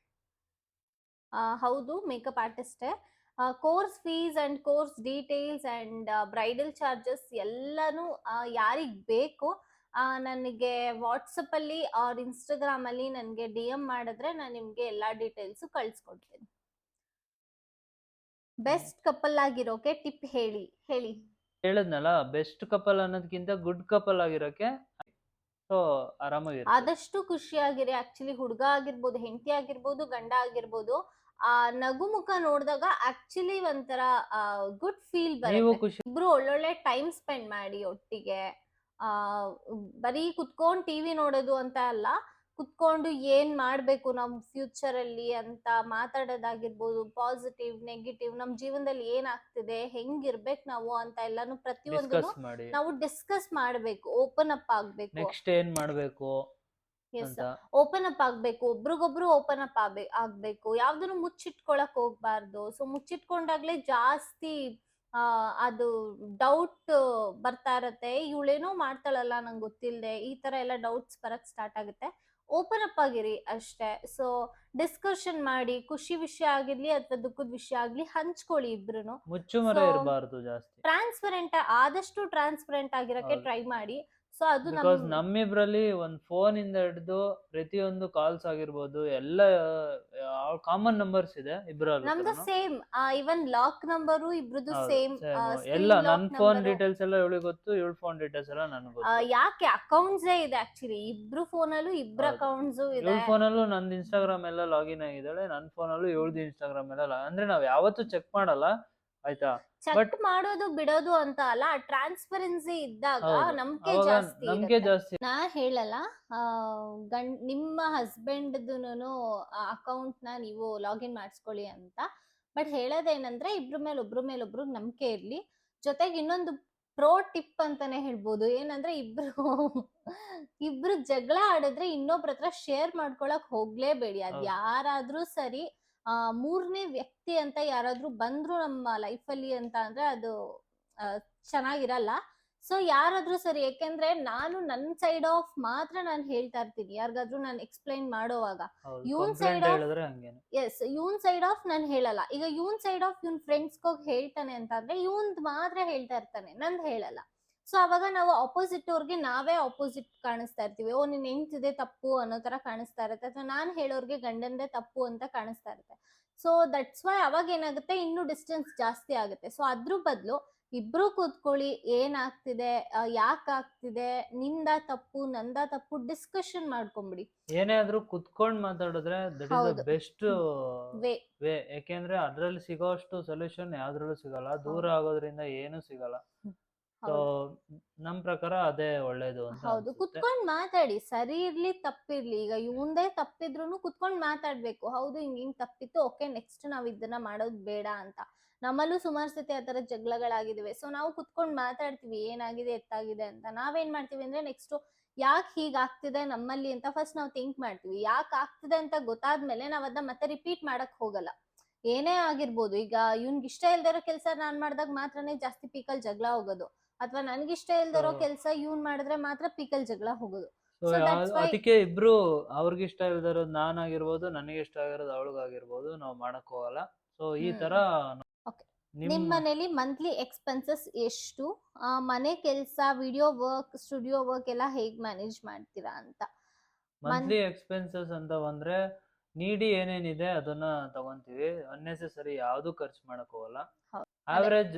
ಹೌದು, ಮೇಕಪ್ ಆರ್ಟಿಸ್ಟೇ. Course fees and course details and bridal charges ಎಲ್ಲಾನು ಯಾರಿಗೆ ಬೇಕು ನನಗೆ ವಾಟ್ಸಪ್ ಅಲ್ಲಿ ಆರ್ ಇನ್ಸ್ಟಾಗ್ರಾಮ್ ಅಲ್ಲಿ ನನಗೆ DM ಮಾಡಿದ್ರೆ ನಾನು ನಿಮ್ಗೆ ಎಲ್ಲಾ ಡೀಟೇಲ್ಸ್ ಕಳ್ಸ್ಕೊಡ್ತೀನಿ. ಬೆಸ್ಟ್ ಕಪಲ್ ಆಗಿರೋಕೆ ಟಿಪ್ ಹೇಳಿ. ಹೇಳಿದ್ನಲ್ಲ, ಬೆಸ್ಟ್ ಕಪಲ್ ಅನ್ನೋದಕ್ಕಿಂತ ಗುಡ್ ಕಪಲ್ ಆಗಿರೋಕೆ ಸೊ ಆರಾಮಾಗಿರುತ್ತೆ. ಆದಷ್ಟು ಖುಷಿಯಾಗಿರಿ. ಆಕ್ಚುಲಿ ಹುಡುಗ ಆಗಿರ್ಬೋದು, ಹೆಂಡತಿ ಆಗಿರ್ಬೋದು, ಗಂಡ ಆಗಿರ್ಬೋದು, ಆ ನಗು ಮುಖ ನೋಡಿದಾಗ ಆಕ್ಚುಲಿ ಒಂಥರ ಗುಡ್ ಫೀಲ್ ನೀವು ಬರುತ್ತೆ. ಖುಷಿ ಇಬ್ರು ಒಳ್ಳೊಳ್ಳೆ ಟೈಮ್ ಸ್ಪೆಂಡ್ ಮಾಡಿ ಒಟ್ಟಿಗೆ. ಆ ಬರೀ ಕುತ್ಕೊಂಡ್ ಟಿವಿ ನೋಡೋದು ಅಂತ ಅಲ್ಲ, ಕುತ್ಕೊಂಡು ಏನ್ ಮಾಡ್ಬೇಕು ನಮ್ ಫ್ಯೂಚರ್ ಅಲ್ಲಿ ಅಂತ ಮಾತಾಡೋದಾಗಿರ್ಬೋದು, ಪಾಸಿಟಿವ್ ನೆಗೆಟಿವ್ ನಮ್ ಜೀವನದಲ್ಲಿ ಏನ್ ಆಗ್ತಿದೆ, ಹೆಂಗಿರ್ಬೇಕು ನಾವು ಅಂತ ಎಲ್ಲಾನು ಪ್ರತಿಯೊಂದು ಡಿಸ್ಕಸ್ ಮಾಡಿ ನಾವು ಡಿಸ್ಕಸ್ ಮಾಡ್ಬೇಕು, ಓಪನ್ ಅಪ್ ಆಗ್ಬೇಕು. ನೆಕ್ಸ್ಟ್ ಏನ್ ಮಾಡ್ಬೇಕು ಅಂತ ಓಪನ್ ಅಪ್ ಆಗ್ಬೇಕು, ಒಬ್ರಿಗೊಬ್ರು ಓಪನ್ ಅಪ್ ಆಗ್ಬೇಕು, ಯಾವ್ದನ್ನು ಮುಚ್ಚಿಟ್ಕೊಳಕ್ ಹೋಗ್ಬಾರ್ದು. ಸೊ ಮುಚ್ಚಿಟ್ಕೊಂಡಾಗ್ಲೇ ಜಾಸ್ತಿ ಅದು ಡೌಟ್ ಬರ್ತಾ ಇರತ್ತೆ. ಇವಳೇನೋ ಮಾಡ್ತಾಳಲ್ಲ ನಂಗೆ ಗೊತ್ತಿಲ್ಲದೆ, ಈ ತರ ಎಲ್ಲ ಡೌಟ್ಸ್ ಬರಕ್ ಸ್ಟಾರ್ಟ್ ಆಗುತ್ತೆ. ಓಪನ್ ಅಪ್ ಆಗಿರಿ ಅಷ್ಟೇ. ಸೊ ಡಿಸ್ಕಷನ್ ಮಾಡಿ, ಖುಷಿ ವಿಷಯ ಆಗಿರ್ಲಿ ಅಥವಾ ದುಃಖದ ವಿಷಯ ಆಗ್ಲಿ ಹಂಚ್ಕೊಳ್ಳಿ ಇಬ್ರು. ಮುಚ್ಚುಮರೆ ಇರಬಾರ್ದು ಜಾಸ್ತಿ. ಟ್ರಾನ್ಸ್ಪರೆಂಟ್, ಆದಷ್ಟು ಟ್ರಾನ್ಸ್ಪರೆಂಟ್ ಆಗಿರಕ್ಕೆ ಟ್ರೈ ಮಾಡಿ. ಸೊ ಅದು ಬಿಕಾಸ್ ನಮ್ಮಿಬ್ರಲ್ಲಿ ಒಂದ್ ಫೋನ್ ಇಂದ ಹಿಡಿದು ಪ್ರತಿಯೊಂದು ಕಾಲ್ಸ್ ಆಗಿರ್ಬೋದು ಎಲ್ಲ ಕಾಮನ್ ನಂಬರ್ಸ್ ಇದೆ ಇಬ್ರಲ್ಲಿ. ನಮ್ದು ಸೇಮ್, ಇವನ್ ಲಾಕ್ ನಂಬರು ಇಬ್ರದ್ದು ಸೇಮ್. ಎಲ್ಲ ನನ್ ಫೋನ್ ಡೀಟೇಲ್ಸ್ ಎಲ್ಲ ಇವಳಿಗೆ ಗೊತ್ತು, ಇವಳ ಫೋನ್ ಡೀಟೇಲ್ಸ್ ಎಲ್ಲ ನನಗೆ ಗೊತ್ತು. ಯಾಕೆ ಅಕೌಂಟ್ಸ್ ಇದೆ ಆಕ್ಚುಲಿ ಇಬ್ರು ಫೋನಲ್ಲೂ, ಇಬ್ರು ಅಕೌಂಟ್ಸ್ ಇದೆ. ಇವಳ ಫೋನಲ್ಲೂ ನಂದು ಇನ್ಸ್ಟಾಗ್ರಾಮ್ ಎಲ್ಲ ಲಾಗಿನ್ ಆಗಿದ್ದಾಳೆ, ನನ್ನ ಫೋನಲ್ಲೂ ಇವಳದು ಇನ್ಸ್ಟಾಗ್ರಾಮ್ ಎಲ್ಲ ಅಂದ್ರೆ ನಾವ್ ಯಾವತ್ತೂ ಚೆಕ್ ಮಾಡಲ್ಲ, ಆಯ್ತಾ. ಚೆಕ್ ಮಾಡೋದು ಬಿಡೋದು ಅಂತ ಅಲ್ಲ, ಟ್ರಾನ್ಸ್ಪರೆನ್ಸಿ ಇದ್ದಾಗ ನಮ್ಗೆ ಜಾಸ್ತಿ. ನಾ ಹೇಳಲ್ಲ, ನಿಮ್ಮ ಹಸ್ಬೆಂಡ್ದುನು ಅಕೌಂಟ್ ನ ನೀವು ಲಾಗಿನ್ ಮಾಡಿಸ್ಕೊಳ್ಳಿ ಅಂತ. ಬಟ್ ಹೇಳೋದೇನಂದ್ರೆ ಒಬ್ರ ಮೇಲೆ ಒಬ್ರು ನಂಬಿಕೆ ಇರ್ಲಿ. ಜೊತೆಗೆ ಇನ್ನೊಂದು ಪ್ರೋ ಟಿಪ್ ಅಂತಾನೆ ಹೇಳ್ಬೋದು, ಏನಂದ್ರೆ ಇಬ್ರು ಜಗಳ ಆಡಿದ್ರೆ ಇನ್ನೊಬ್ರ ಹತ್ರ ಶೇರ್ ಮಾಡ್ಕೊಳಕ್ ಹೋಗ್ಲೇಬೇಡಿ. ಅದ್ ಯಾರಾದ್ರೂ ಸರಿ, ಮೂರನೇ ವ್ಯಕ್ತಿ ಅಂತ ಯಾರಾದ್ರೂ ಬಂದ್ರು ನಮ್ಮ ಲೈಫಲ್ಲಿ ಅಂತ ಅಂದ್ರೆ ಅದು ಚೆನ್ನಾಗಿರಲ್ಲ. ಸೊ ಯಾರಾದ್ರೂ ಸರಿ, ಯಾಕೆಂದ್ರೆ ನಾನು ನನ್ನ ಸೈಡ್ ಆಫ್ ಮಾತ್ರ ನಾನು ಹೇಳ್ತಾ ಇರ್ತೀನಿ ಯಾರಿಗಾದ್ರೂ ನಾನು ಎಕ್ಸ್ಪ್ಲೈನ್ ಮಾಡೋವಾಗ. ಇವನ್ ಸೈಡ್ ಆಫ್ ಇವನ್ ಸೈಡ್ ಆಫ್ ನಾನು ಹೇಳಲ್ಲ. ಈಗ ಇವನ್ ಸೈಡ್ ಆಫ್ ಇವನ್ ಫ್ರೆಂಡ್ಸ್ ಹೋಗಿ ಹೇಳ್ತಾನೆ ಅಂತ ಅಂದ್ರೆ ಇವನ್ ಮಾತ್ರ ಹೇಳ್ತಾ ಇರ್ತಾನೆ, ನಂದ್ ಹೇಳಲ್ಲ. ಸೊ ಅವಾಗ ನಾವು ಅಪೋಸಿಟ್ ಅವ್ರಿಗೆ ನಾವೇ ಅಪೋಸಿಟ್ ಕಾಣಿಸ್ತಾ ಇರ್ತೀವಿ. ಓ ನಿನ್ ಹೆಂಡ್ತಿದೆ ತಪ್ಪು ಅನ್ನೋ ತರ ಕಾಣಿಸ್ತಾ ಇರುತ್ತೆ, ಅಥವಾ ನಾನ್ ಹೇಳೋರ್ಗೆ ಗಂಡಂದೇ ತಪ್ಪು ಅಂತ ಕಾಣಿಸ್ತಾ ಇರುತ್ತೆ. ಸೊ ದಟ್ಸ್ ವೈ ಅವಾಗ ಏನಾಗುತ್ತೆ, ಇನ್ನೂ ಡಿಸ್ಟೆನ್ಸ್ ಜಾಸ್ತಿ ಆಗುತ್ತೆ. ಸೊ ಅದ್ರ ಬದಲು ಇಬ್ರು ಕೂತ್ಕೊಳ್ಳಿ, ಏನಾಗ್ತಿದೆ, ಯಾಕೆ ಆಗ್ತಿದೆ, ನಿಂದ ತಪ್ಪು ನಂದ ತಪ್ಪು ಡಿಸ್ಕಷನ್ ಮಾಡ್ಕೊಂಬಿಡಿ. ಏನೇ ಆದ್ರೂ ಕುತ್ಕೊಂಡ್ ಮಾತಾಡಿದ್ರೆ that is the best way. ಯಾಕೆಂದ್ರೆ ಅದ್ರಲ್ಲಿ ಸಿಗೋಷ್ಟು ಸೊಲ್ಯೂಷನ್ ಯಾವ್ದ್ರಲ್ಲೂ ಸಿಗಲ್ಲ, ದೂರ ಆಗೋದ್ರಿಂದ ಏನು ಸಿಗಲ್ಲ. ಸೊ ನಮ್ ಪ್ರಕಾರ ಅದೇ ಒಳ್ಳೇದು ಅಂತ. ಹೌದು, ಕುತ್ಕೊಂಡ್ ಮಾತಾಡಿ, ಸರಿ ಇರ್ಲಿ ತಪ್ಪಿರ್ಲಿ. ಈಗ ಇವಂದೇ ತಪ್ಪಿದ್ರು ಕುತ್ಕೊಂಡ್ ಮಾತಾಡ್ಬೇಕು. ಹೌದು ಹಿಂಗ್ ತಪ್ಪಿತ್ತು, ಓಕೆ ನೆಕ್ಸ್ಟ್ ನಾವ್ ಇದನ್ನ ಮಾಡೋದ್ ಬೇಡ ಅಂತ. ನಮ್ಮಲ್ಲೂ ಸುಮಾರು ಸತಿ ಆತರ ಜಗಳಗಳಾಗಿದ್ದಾವೆ. ಸೊ ನಾವು ಕುತ್ಕೊಂಡ್ ಮಾತಾಡ್ತೀವಿ, ಏನಾಗಿದೆ ಎತ್ತಾಗಿದೆ ಅಂತ. ನಾವೇನ್ ಮಾಡ್ತೀವಿ ಅಂದ್ರೆ ನೆಕ್ಸ್ಟ್ ಯಾಕೆ ಹೀಗಾಗ್ತಿದೆ ನಮ್ಮಲ್ಲಿ ಅಂತ ಫಸ್ಟ್ ನಾವು ಥಿಂಕ್ ಮಾಡ್ತೀವಿ. ಯಾಕೆ ಆಗ್ತಿದೆ ಅಂತ ಗೊತ್ತಾದ್ಮೇಲೆ ನಾವ್ ಅದನ್ನ ಮತ್ತೆ ರಿಪೀಟ್ ಮಾಡಕ್ ಹೋಗಲ್ಲ. ಏನೇ ಆಗಿರ್ಬೋದು, ಈಗ ಇವ್ನ್ಗೆ ಇಷ್ಟ ಇಲ್ದಿರೋ ಕೆಲ್ಸ ನಾನ್ ಮಾಡ್ದಾಗ ಮಾತ್ರನೇ ಜಾಸ್ತಿ ಪೀಕಲ್ ಜಗಳ ಹೋಗೋದು, ಅಥವಾ ನನ್ಗಿಷ್ಟ ಇಲ್ದಿರೋ ಕೆಲ್ಸ ಇವ್ನ್ ಮಾಡಿದ್ರೆ ಮಾತ್ರ ಪೀಕಲ್ ಜಗಳ ಹೋಗೋದು. ಅದಕ್ಕೆ ಇಬ್ರು ಅವ್ರಿಗೆ ಇಷ್ಟ ಇಲ್ದಿರೋದು ನಾನಾಗಿರ್ಬೋದು, ನನಗೆ ಇಷ್ಟ ಆಗಿರೋದು ಅವಳಿಗಾಗಿರ್ಬೋದು, ನಾವ್ ಮಾಡಕ್ ಹೋಗಲ್ಲ. ಸೊ ಈ ತರ ನಿಮ್ ಮನೇಲಿ ಮಂತ್ಲಿ ಎಕ್ಸ್ಪೆನ್ಸಸ್ ಎಷ್ಟು, ಮನೆ ಕೆಲಸ, ವಿಡಿಯೋ ವರ್ಕ್, ಸ್ಟುಡಿಯೋ ವರ್ಕ್ ಎಲ್ಲ ಹೇಗ್ ಮ್ಯಾನೇಜ್ ಮಾಡ್ತೀರಾ ಅಂತ. ಮಂತ್ಲಿ ಎಕ್ಸ್ಪೆನ್ಸಸ್ ಅಂತ ಬಂದ್ರೆ ನೀಡಿ ಏನೇನಿದೆ ಅದನ್ನ ತಗೊಂತೀವಿ. ಅನ್ನೆಸೆಸರಿ ಯಾವ್ದು ಖರ್ಚು ಮಾಡಕ್ ಹೋಗಲ್ಲ. ಹೌದು. ಆವರೇಜ್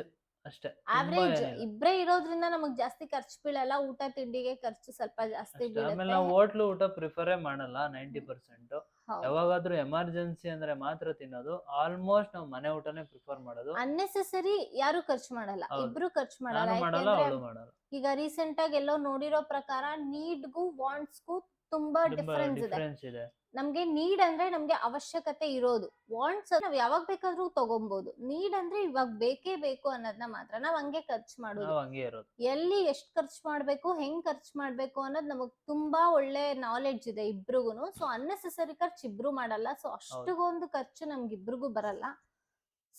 ಅಷ್ಟೇ, ತುಂಬಾ ಆವ್ರೇಜ್ ಏನಿಲ್ಲ ಇಬ್ರೇ ಇರೋದ್ರಿಂದ ನಮಗ್ ಜಾಸ್ತಿ ಖರ್ಚು ಬೀಳಲ್ಲ. ಊಟ ತಿಂಡಿಗೆ ಖರ್ಚು ಸ್ವಲ್ಪ ಜಾಸ್ತಿ ಅಷ್ಟೇ. ಆಮೇಲೆ ಬೀಳುತ್ತೆ. ನಾವು ಹೋಟ್ಲು ಊಟ ಪ್ರಿಫರೇ ಮಾಡಲ್ಲ 90%. ಹೌದು. ಯಾವಾಗಾದ್ರೂ ಎಮರ್ಜೆನ್ಸಿ ಅಂದ್ರೆ ಮಾತ್ರ ತಿನ್ನೋದು. ಆಲ್ಮೋಸ್ಟ್ ನಾವು ಮನೆ ಊಟನೇ ಪ್ರಿಫರ್ ಮಾಡೋದು. ಅನ್ನೆಸೆಸರಿ ಯಾರು ಖರ್ಚು ಮಾಡಲ್ಲ, ಹೌದು. ಇಬ್ರು ಖರ್ಚು ಮಾಡಲ್ಲ. ನಾನು ಮಾಡಲ್ಲ, ಯಾಕೆಂದ್ರೆ ಅವಳು ಮಾಡಲ್ಲ. ಈಗ ರೀಸೆಂಟ್ ಆಗಿ ಎಲ್ಲೋ ನೋಡಿರೋ ಪ್ರಕಾರ ನೀಡ್ಗೂ ವಾಂಟ್ಸ್ಗೂ ತುಂಬಾ ಡಿಫರೆನ್ಸ್ ಇದೆ. ಡಿಫರೆನ್ಸ್ ಇದೆ. ನಮ್ಗೆ ನೀಡ್ ಅಂದ್ರೆ ನಮ್ಗೆ ಅವಶ್ಯಕತೆ ಇರೋದು, ವಾಂಟ್ಸ್ ನಾವ್ ಯಾವಾಗ ಬೇಕಾದ್ರೂ ತಗೊಬಹುದು. ನೀಡ್ ಅಂದ್ರೆ ಇವಾಗ ಬೇಕೇ ಬೇಕು ಅನ್ನೋದನ್ನ ಮಾತ್ರ ನಾವ್ ಹಂಗೆ ಖರ್ಚು ಮಾಡೋದು. ನಾವು ಹಂಗೆ ಇರೋದು. ಎಲ್ಲಿ ಎಷ್ಟ್ ಖರ್ಚು ಮಾಡ್ಬೇಕು, ಹೆಂಗ್ ಖರ್ಚು ಮಾಡ್ಬೇಕು ಅನ್ನೋದು ನಮಗ್ ತುಂಬಾ ಒಳ್ಳೆ ನಾಲೆಡ್ಜ್ ಇದೆ ಇಬ್ರಿಗೂನು. ಸೊ ಅನ್ನೆಸೆಸರಿ ಖರ್ಚು ಇಬ್ರು ಮಾಡಲ್ಲ. ಸೊ ಅಷ್ಟೊಂದು ಖರ್ಚು ನಮ್ಗಿಬ್ರಿಗೂ ಬರಲ್ಲ.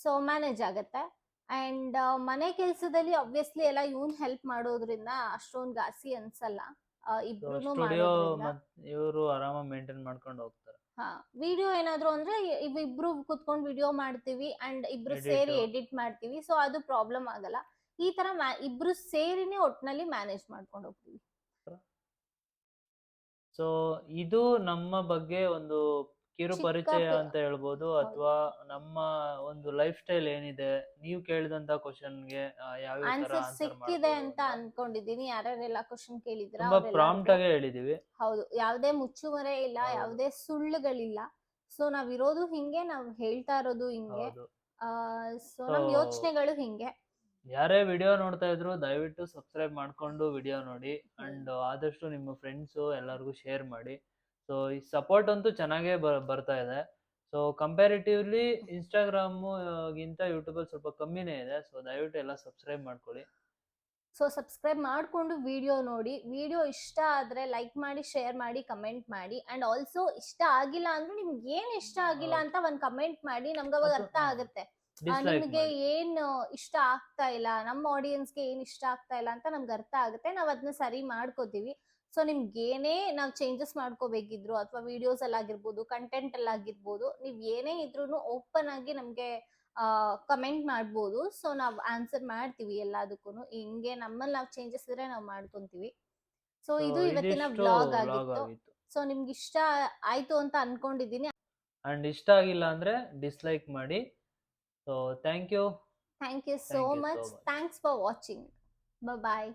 ಸೊ ಮ್ಯಾನೇಜ್ ಆಗತ್ತೆ. ಅಂಡ್ ಮನೆ ಕೆಲ್ಸದಲ್ಲಿ ಆಬ್ವಿಯಸ್ಲಿ ಎಲ್ಲ ಇವನ್ ಹೆಲ್ಪ್ ಮಾಡೋದ್ರಿಂದ ಅಷ್ಟೊಂದು ಗಾಸಿ ಅನ್ಸಲ್ಲ. ಇಬ್ರು ಸ್ಟುಡಿಯೋ ಇವರು ಆರಾಮಾಗಿ ಮೇಂಟೈನ್ ಮಾಡ್ಕೊಂಡು ಹೋಗ್ತಾರೆ. ವಿಡಿಯೋ ಏನಾದ್ರು ಅಂದ್ರೆ ಇಬ್ರು ಕುತ್ಕೊಂಡು ವಿಡಿಯೋ ಮಾಡ್ತೀವಿ ಅಂಡ್ ಇಬ್ರು ಸೇರಿ ಎಡಿಟ್ ಮಾಡ್ತೀವಿ. ಸೊ ಅದು ಪ್ರಾಬ್ಲಮ್ ಆಗಲ್ಲ. ಈ ತರ ಇಬ್ರು ಸೇರಿನೇ ಒಟ್ನಲ್ಲಿ ಮ್ಯಾನೇಜ್ ಮಾಡ್ಕೊಂಡು ಹೋಗ್ತೀವಿ. ಸೊ ಇದು ನಮ್ಮ ಬಗ್ಗೆ ಒಂದು ಕಿರು ಪರಿಚಯ ಅಂತ ಹೇಳ್ಬೋದು, ಅಥವಾ ನಮ್ಮ ಒಂದು ಲೈಫ್ ಸ್ಟೈಲ್ ಏನಿದೆ. ನೀವು ಕೇಳಿದಂತ ಕ್ವಶನ್ಗೆ ಯಾವ ಆನ್ಸರ್ ಸಿಕ್ಕಿದೆ ಅಂತ ಅನ್ಕೊಂಡಿದೀನಿ. ಯಾರ್ಯಾರೆಲ್ಲ ಕ್ವಶನ್ ಕೇಳಿದ್ರ ತುಂಬಾ ಪ್ರಾಂಪ್ಟ್ ಆಗಿ ಹೇಳಿದೀವಿ. ಹೌದು, ಯಾವ್ದೇ ಮುಚ್ಚುಮರೆ ಇಲ್ಲ, ಯಾವ್ದೇ ಸುಳ್ಳುಗಳಿಲ್ಲ. ಸೊ ನಾವಿರೋದು ಹಿಂಗೆ, ನಾವ್ ಹೇಳ್ತಾ ಇರೋದು ಹಿಂಗೆ. ಸೊ ನಮ್ ಯೋಚನೆಗಳು ಹಿಂಗೆ. ಯಾರೇ ವಿಡಿಯೋ ನೋಡ್ತಾ ಇದ್ರು ದಯವಿಟ್ಟು ಸಬ್ಸ್ಕ್ರೈಬ್ ಮಾಡ್ಕೊಂಡು ವಿಡಿಯೋ ನೋಡಿ. ಅಂಡ್ ಆದಷ್ಟು ನಿಮ್ಮ ಫ್ರೆಂಡ್ಸು ಎಲ್ಲರಿಗೂ ಶೇರ್ ಮಾಡಿ. ಸೊ ಈ ಸಪೋರ್ಟ್ ಅಂತೂ ಚೆನ್ನಾಗೇ ಬರ್ತಾ ಇದೆ. ಸೊ ಕಂಪ್ಯಾರಿಟಿವ್ಲಿ ಇನ್ಸ್ಟಾಗ್ರಾಮ್ ಗಿಂತ ಯೂಟ್ಯೂಬ್ ಸ್ವಲ್ಪ ಕಮ್ಮಿನೇ ಇದೆ. ಸೊ ದಯವಿಟ್ಟು ಎಲ್ಲ ಸಬ್ಸ್ಕ್ರೈಬ್ ಮಾಡ್ಕೊಳ್ಳಿ. ಸೊ ಸಬ್ಸ್ಕ್ರೈಬ್ ಮಾಡ್ಕೊಂಡು ವಿಡಿಯೋ ನೋಡಿ. ವಿಡಿಯೋ ಇಷ್ಟ ಆದ್ರೆ ಲೈಕ್ ಮಾಡಿ, ಶೇರ್ ಮಾಡಿ, ಕಮೆಂಟ್ ಮಾಡಿ. ಅಂಡ್ ಆಲ್ಸೋ ಇಷ್ಟ ಆಗಿಲ್ಲ ಅಂದ್ರೆ ನಿಮ್ಗೆ ಏನ್ ಇಷ್ಟ ಆಗಿಲ್ಲ ಅಂತ ಒಂದ್ ಕಮೆಂಟ್ ಮಾಡಿ. ನಮ್ಗೆ ಅವಾಗ ಅರ್ಥ ಆಗುತ್ತೆ ನಿಮ್ಗೆ ಏನ್ ಇಷ್ಟ ಆಗ್ತಾ ಇಲ್ಲ, ನಮ್ಮ ಆಡಿಯನ್ಸ್ಗೆ ಏನ್ ಇಷ್ಟ ಆಗ್ತಾ ಇಲ್ಲ ಅಂತ ನಮ್ಗೆ ಅರ್ಥ ಆಗುತ್ತೆ. ನಾವ್ ಅದನ್ನ ಸರಿ ಮಾಡ್ಕೋತೀವಿ. ಸೊ ನಿಮ್ಗೆ ಏನೇ ನಾವ್ ಚೇಂಜಸ್ ಮಾಡ್ಕೋಬೇಕಿದ್ರು, ಅಥವಾ ವಿಡಿಯೋಸ್ ಅಲ್ಲಿ ಆಗಿರ್ಬೋದು, ಕಂಟೆಂಟ್ ಅಲ್ಲಿ ಆಗಿರ್ಬೋದು, ನೀವ್ ಏನೇ ಇದ್ರು ಓಪನ್ ಆಗಿ ನಮ್ಗೆ ಕಮೆಂಟ್ ಮಾಡ್ಬೋದು. ಸೊ ನಾವ್ ಆನ್ಸರ್ ಮಾಡ್ತೀವಿ ಎಲ್ಲದಕ್ಕೂ. ಹಿಂಗೆ ನಮ್ಮಲ್ಲಿ ನಾವ್ ಚೇಂಜಸ್ ಇದ್ರೆ ನಾವ್ ಮಾಡ್ಕೊಂತೀವಿ. ಸೊ ಇದು ಇವತ್ತಿನ ವ್ಲಾಗ್ ಆಗಿತ್ತು. ಸೊ ನಿಮ್ಗೆ ಇಷ್ಟ ಆಯ್ತು ಅಂತ ಅನ್ಕೊಂಡಿದೀನಿ. ಅಂಡ್ ಇಷ್ಟ ಆಗಿಲ್ಲ ಅಂದ್ರೆ ಡಿಸ್ಲೈಕ್ ಮಾಡಿ. So thank you. Thank you so much. Thanks for watching. Bye bye.